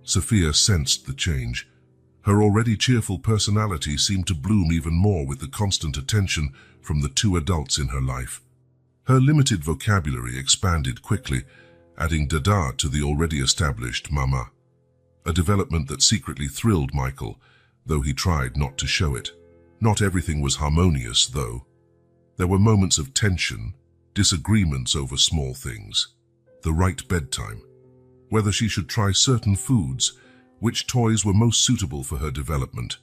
A: Sophia sensed the change. Her already cheerful personality seemed to bloom even more with the constant attention from the two adults in her life. Her limited vocabulary expanded quickly, adding dada to the already established mama, a development that secretly thrilled Michael, though he tried not to show it. Not everything was harmonious, though. There were moments of tension, disagreements over small things, the right bedtime, whether she should try certain foods, which toys were most suitable for her development.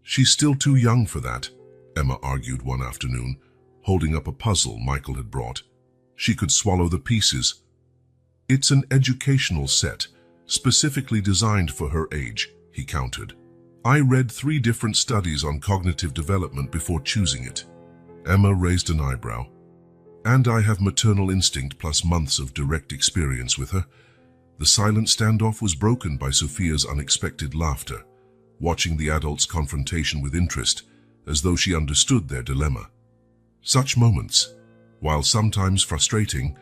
A: "She's still too young for that," Emma argued one afternoon, holding up a puzzle Michael had brought. "She could swallow the pieces." "It's an educational set, specifically designed for her age," he countered. "I read 3 different studies on cognitive development before choosing it." Emma raised an eyebrow. "And I have maternal instinct plus months of direct experience with her." The silent standoff was broken by Sophia's unexpected laughter, watching the adults' confrontation with interest, as though she understood their dilemma. Such moments, while sometimes frustrating,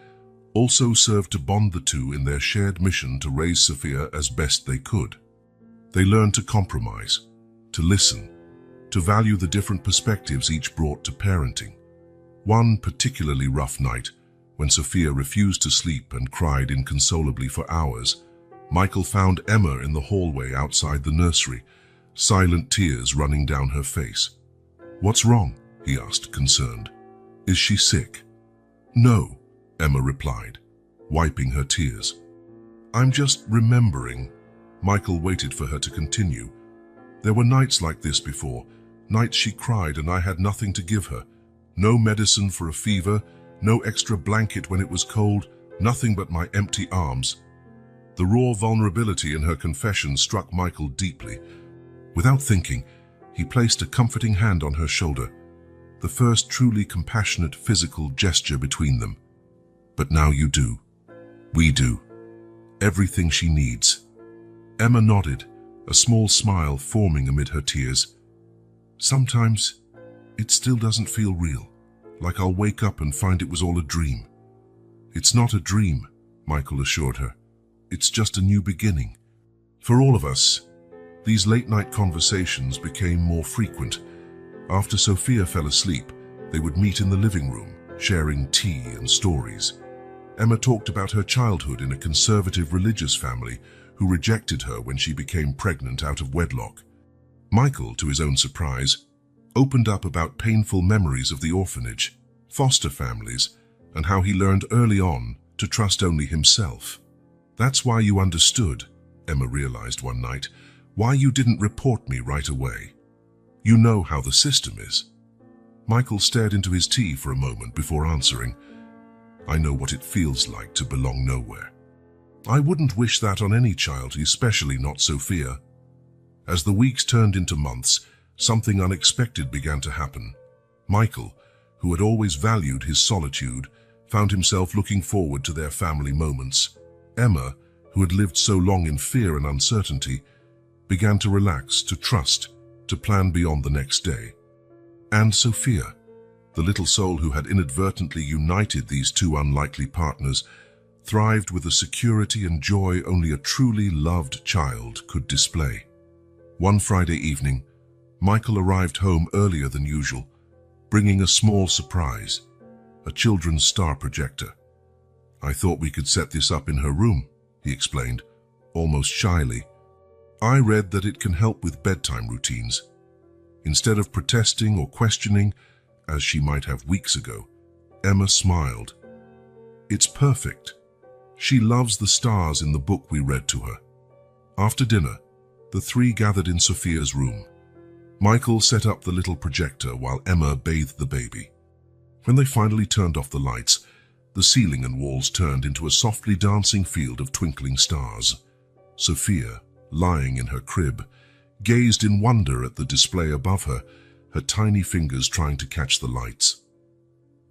A: also served to bond the two in their shared mission to raise Sophia as best they could. They learned to compromise, to listen, to value the different perspectives each brought to parenting. One particularly rough night, when Sophia refused to sleep and cried inconsolably for hours, Michael found Emma in the hallway outside the nursery, silent tears running down her face. "What's wrong?" he asked, concerned. "Is she sick?" "No," Emma replied, wiping her tears. "I'm just remembering." Michael waited for her to continue. "There were nights like this before, nights she cried and I had nothing to give her. No medicine for a fever, no extra blanket when it was cold, nothing but my empty arms." The raw vulnerability in her confession struck Michael deeply. Without thinking, he placed a comforting hand on her shoulder, the first truly compassionate physical gesture between them. "But now you do. We do. Everything she needs." Emma nodded, a small smile forming amid her tears. "Sometimes it still doesn't feel real. Like I'll wake up and find it was all a dream." "It's not a dream," Michael assured her. "It's just a new beginning." For all of us, these late-night conversations became more frequent. After Sophia fell asleep, they would meet in the living room, sharing tea and stories. Emma talked about her childhood in a conservative religious family who rejected her when she became pregnant out of wedlock. Michael, to his own surprise, opened up about painful memories of the orphanage, foster families, and how he learned early on to trust only himself. "That's why you understood," Emma realized one night, "why you didn't report me right away. You know how the system is." Michael stared into his tea for a moment before answering. "I know what it feels like to belong nowhere. I wouldn't wish that on any child, especially not Sophia." As the weeks turned into months, something unexpected began to happen. Michael, who had always valued his solitude, found himself looking forward to their family moments. Emma, who had lived so long in fear and uncertainty, began to relax, to trust, to plan beyond the next day. And Sophia, The little soul who had inadvertently united these two unlikely partners thrived with a security and joy only a truly loved child could display. One Friday evening, Michael arrived home earlier than usual, bringing a small surprise, a children's star projector. "I thought we could set this up in her room," he explained, almost shyly. "I read that it can help with bedtime routines." Instead of protesting or questioning, as she might have weeks ago, Emma smiled. "It's perfect. She loves the stars in the book we read to her." After dinner, the three gathered in Sophia's room. Michael set up the little projector while Emma bathed the baby. When they finally turned off the lights, the ceiling and walls turned into a softly dancing field of twinkling stars. Sophia, lying in her crib, gazed in wonder at the display above her, her tiny fingers trying to catch the lights.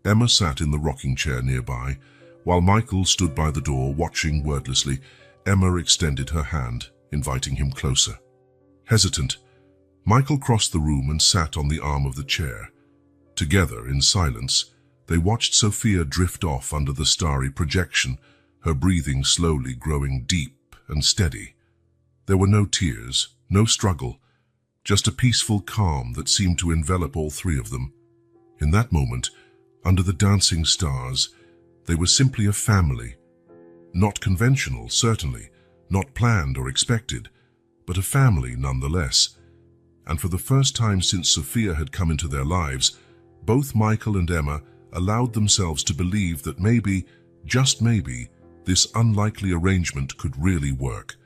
A: Emma sat in the rocking chair nearby, while Michael stood by the door watching wordlessly. Emma extended her hand, inviting him closer. Hesitant, Michael crossed the room and sat on the arm of the chair. Together, in silence, they watched Sophia drift off under the starry projection, her breathing slowly growing deep and steady. There were no tears, no struggle, just a peaceful calm that seemed to envelop all three of them. In that moment, under the dancing stars, they were simply a family. Not conventional, certainly, not planned or expected, but a family nonetheless. And for the first time since Sophia had come into their lives, both Michael and Emma allowed themselves to believe that maybe, just maybe, this unlikely arrangement could really work.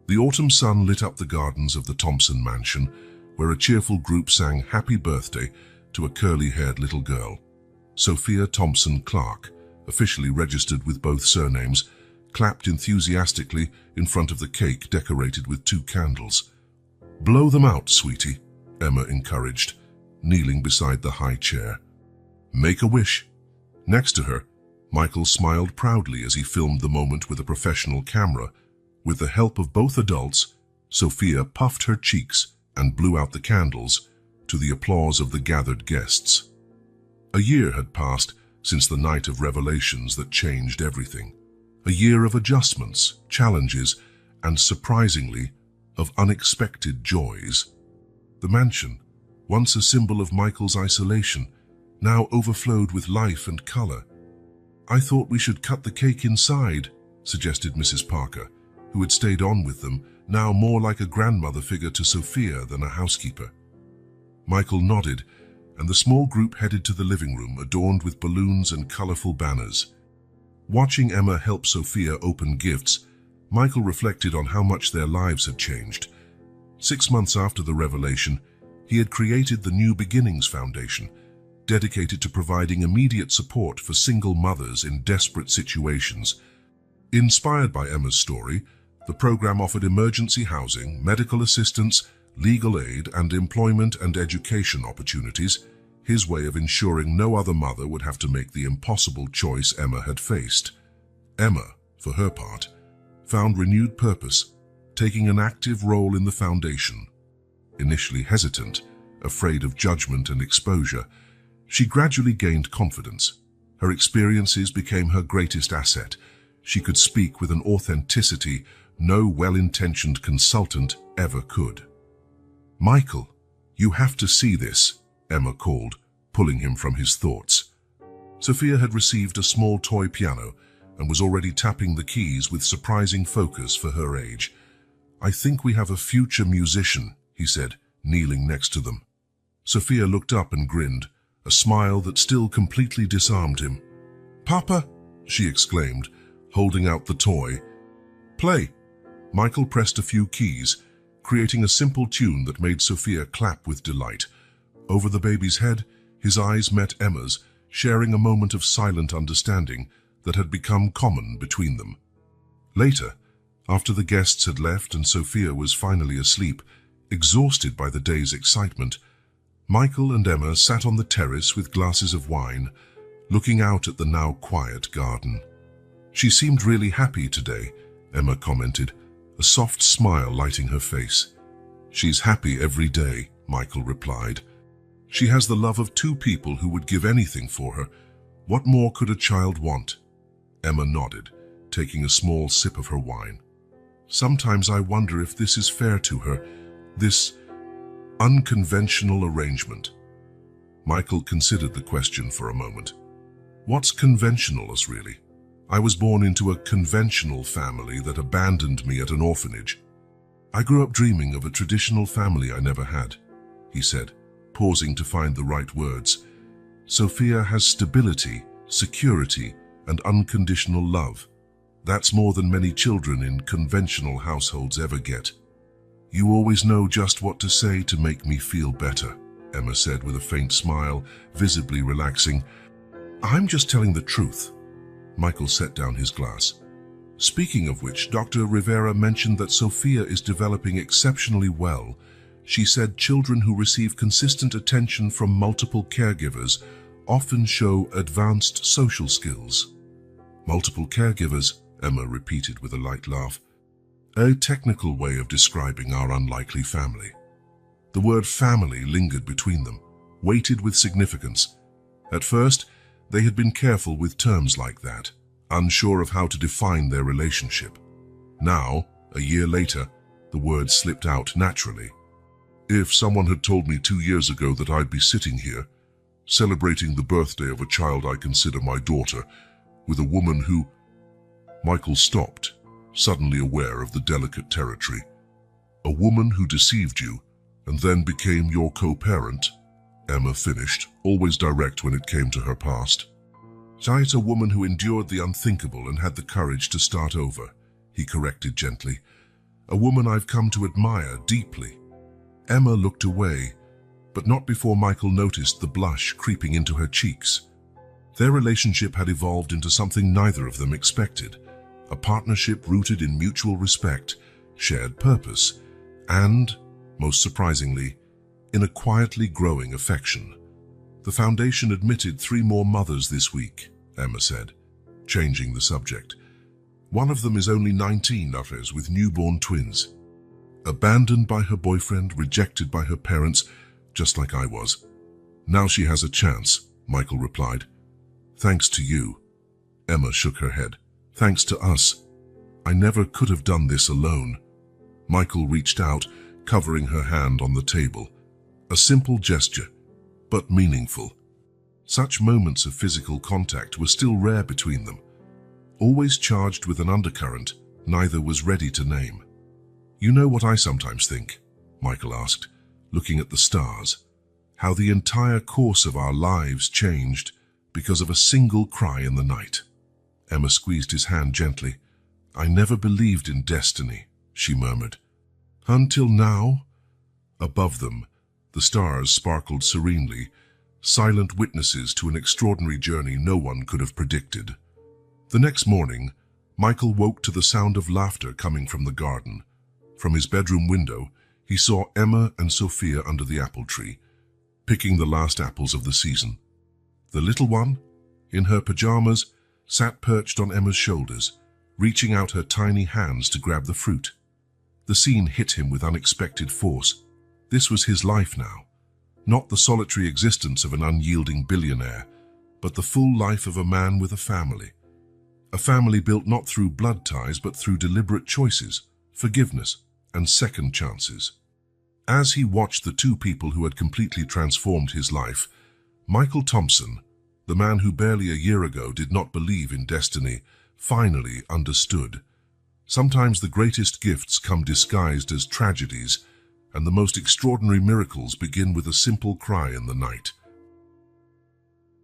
A: The autumn sun lit up the gardens of the Thompson mansion, where a cheerful group sang "Happy Birthday" to a curly-haired little girl. Sophia Thompson Clark, officially registered with both surnames, clapped enthusiastically in front of the cake decorated with 2 candles. "Blow them out, sweetie," Emma encouraged, kneeling beside the high chair. "Make a wish." Next to her, Michael smiled proudly as he filmed the moment with a professional camera. With the help of both adults, Sophia puffed her cheeks and blew out the candles, to the applause of the gathered guests. A year had passed since the night of revelations that changed everything. A year of adjustments, challenges, and surprisingly, of unexpected joys. The mansion, once a symbol of Michael's isolation, now overflowed with life and color. "I thought we should cut the cake inside," suggested Mrs. Parker, who had stayed on with them, now more like a grandmother figure to Sophia than a housekeeper. Michael nodded, and the small group headed to the living room adorned with balloons and colorful banners. Watching Emma help Sophia open gifts, Michael reflected on how much their lives had changed. 6 months after the revelation, he had created the New Beginnings Foundation, dedicated to providing immediate support for single mothers in desperate situations. Inspired by Emma's story, the program offered emergency housing, medical assistance, legal aid, and employment and education opportunities, his way of ensuring no other mother would have to make the impossible choice Emma had faced. Emma, for her part, found renewed purpose, taking an active role in the foundation. Initially hesitant, afraid of judgment and exposure, she gradually gained confidence. Her experiences became her greatest asset. She could speak with an authenticity no well-intentioned consultant ever could. "Michael, you have to see this," Emma called, pulling him from his thoughts. Sophia had received a small toy piano and was already tapping the keys with surprising focus for her age. "I think we have a future musician," he said, kneeling next to them. Sophia looked up and grinned, a smile that still completely disarmed him. "Papa," she exclaimed, holding out the toy. "Play." Michael pressed a few keys, creating a simple tune that made Sophia clap with delight. Over the baby's head, his eyes met Emma's, sharing a moment of silent understanding that had become common between them. Later, after the guests had left and Sophia was finally asleep, exhausted by the day's excitement, Michael and Emma sat on the terrace with glasses of wine, looking out at the now quiet garden. "She seemed really happy today," Emma commented, a soft smile lighting her face. "She's happy every day," Michael replied. She has the love of two people who would give anything for her. What more could a child want? Emma nodded, taking a small sip of her wine. Sometimes I wonder if this is fair to her, this unconventional arrangement. Michael considered the question for a moment. What's conventional-us, really? I was born into a conventional family that abandoned me at an orphanage. I grew up dreaming of a traditional family I never had, he said, pausing to find the right words. Sophia has stability, security, and unconditional love. That's more than many children in conventional households ever get. You always know just what to say to make me feel better, Emma said with a faint smile, visibly relaxing. I'm just telling the truth. Michael set down his glass. Speaking of which, Dr. Rivera mentioned that Sophia is developing exceptionally well. She said children who receive consistent attention from multiple caregivers often show advanced social skills. Multiple caregivers, Emma repeated with a light laugh. A technical way of describing our unlikely family. The word family lingered between them, weighted with significance. At first, they had been careful with terms like that, unsure of how to define their relationship. Now, a year later, the words slipped out naturally. If someone had told me 2 years ago that I'd be sitting here, celebrating the birthday of a child I consider my daughter, with a woman who... Michael stopped, suddenly aware of the delicate territory. A woman who deceived you, and then became your co-parent, Emma finished, always direct when it came to her past. It's a woman who endured the unthinkable and had the courage to start over, he corrected gently. A woman I've come to admire deeply. Emma looked away, but not before Michael noticed the blush creeping into her cheeks. Their relationship had evolved into something neither of them expected, a partnership rooted in mutual respect, shared purpose, and, most surprisingly, in a quietly growing affection. The foundation admitted 3 more mothers this week, Emma said, changing the subject. One of them is only 19, with newborn twins. Abandoned by her boyfriend, rejected by her parents, just like I was. Now she has a chance, Michael replied. Thanks to you. Emma shook her head. Thanks to us. I never could have done this alone. Michael reached out, covering her hand on the table. A simple gesture, but meaningful. Such moments of physical contact were still rare between them. Always charged with an undercurrent neither was ready to name. You know what I sometimes think? Michael asked, looking at the stars. How the entire course of our lives changed because of a single cry in the night. Emma squeezed his hand gently. I never believed in destiny, she murmured. Until now? Above them, the stars sparkled serenely, silent witnesses to an extraordinary journey no one could have predicted. The next morning, Michael woke to the sound of laughter coming from the garden. From his bedroom window, he saw Emma and Sophia under the apple tree, picking the last apples of the season. The little one, in her pajamas, sat perched on Emma's shoulders, reaching out her tiny hands to grab the fruit. The scene hit him with unexpected force. This was his life now. Not the solitary existence of an unyielding billionaire, but the full life of a man with a family. A family built not through blood ties, but through deliberate choices, forgiveness, and second chances. As he watched the 2 people who had completely transformed his life, Michael Thompson, the man who barely a year ago did not believe in destiny, finally understood. Sometimes the greatest gifts come disguised as tragedies, and the most extraordinary miracles begin with a simple cry in the night.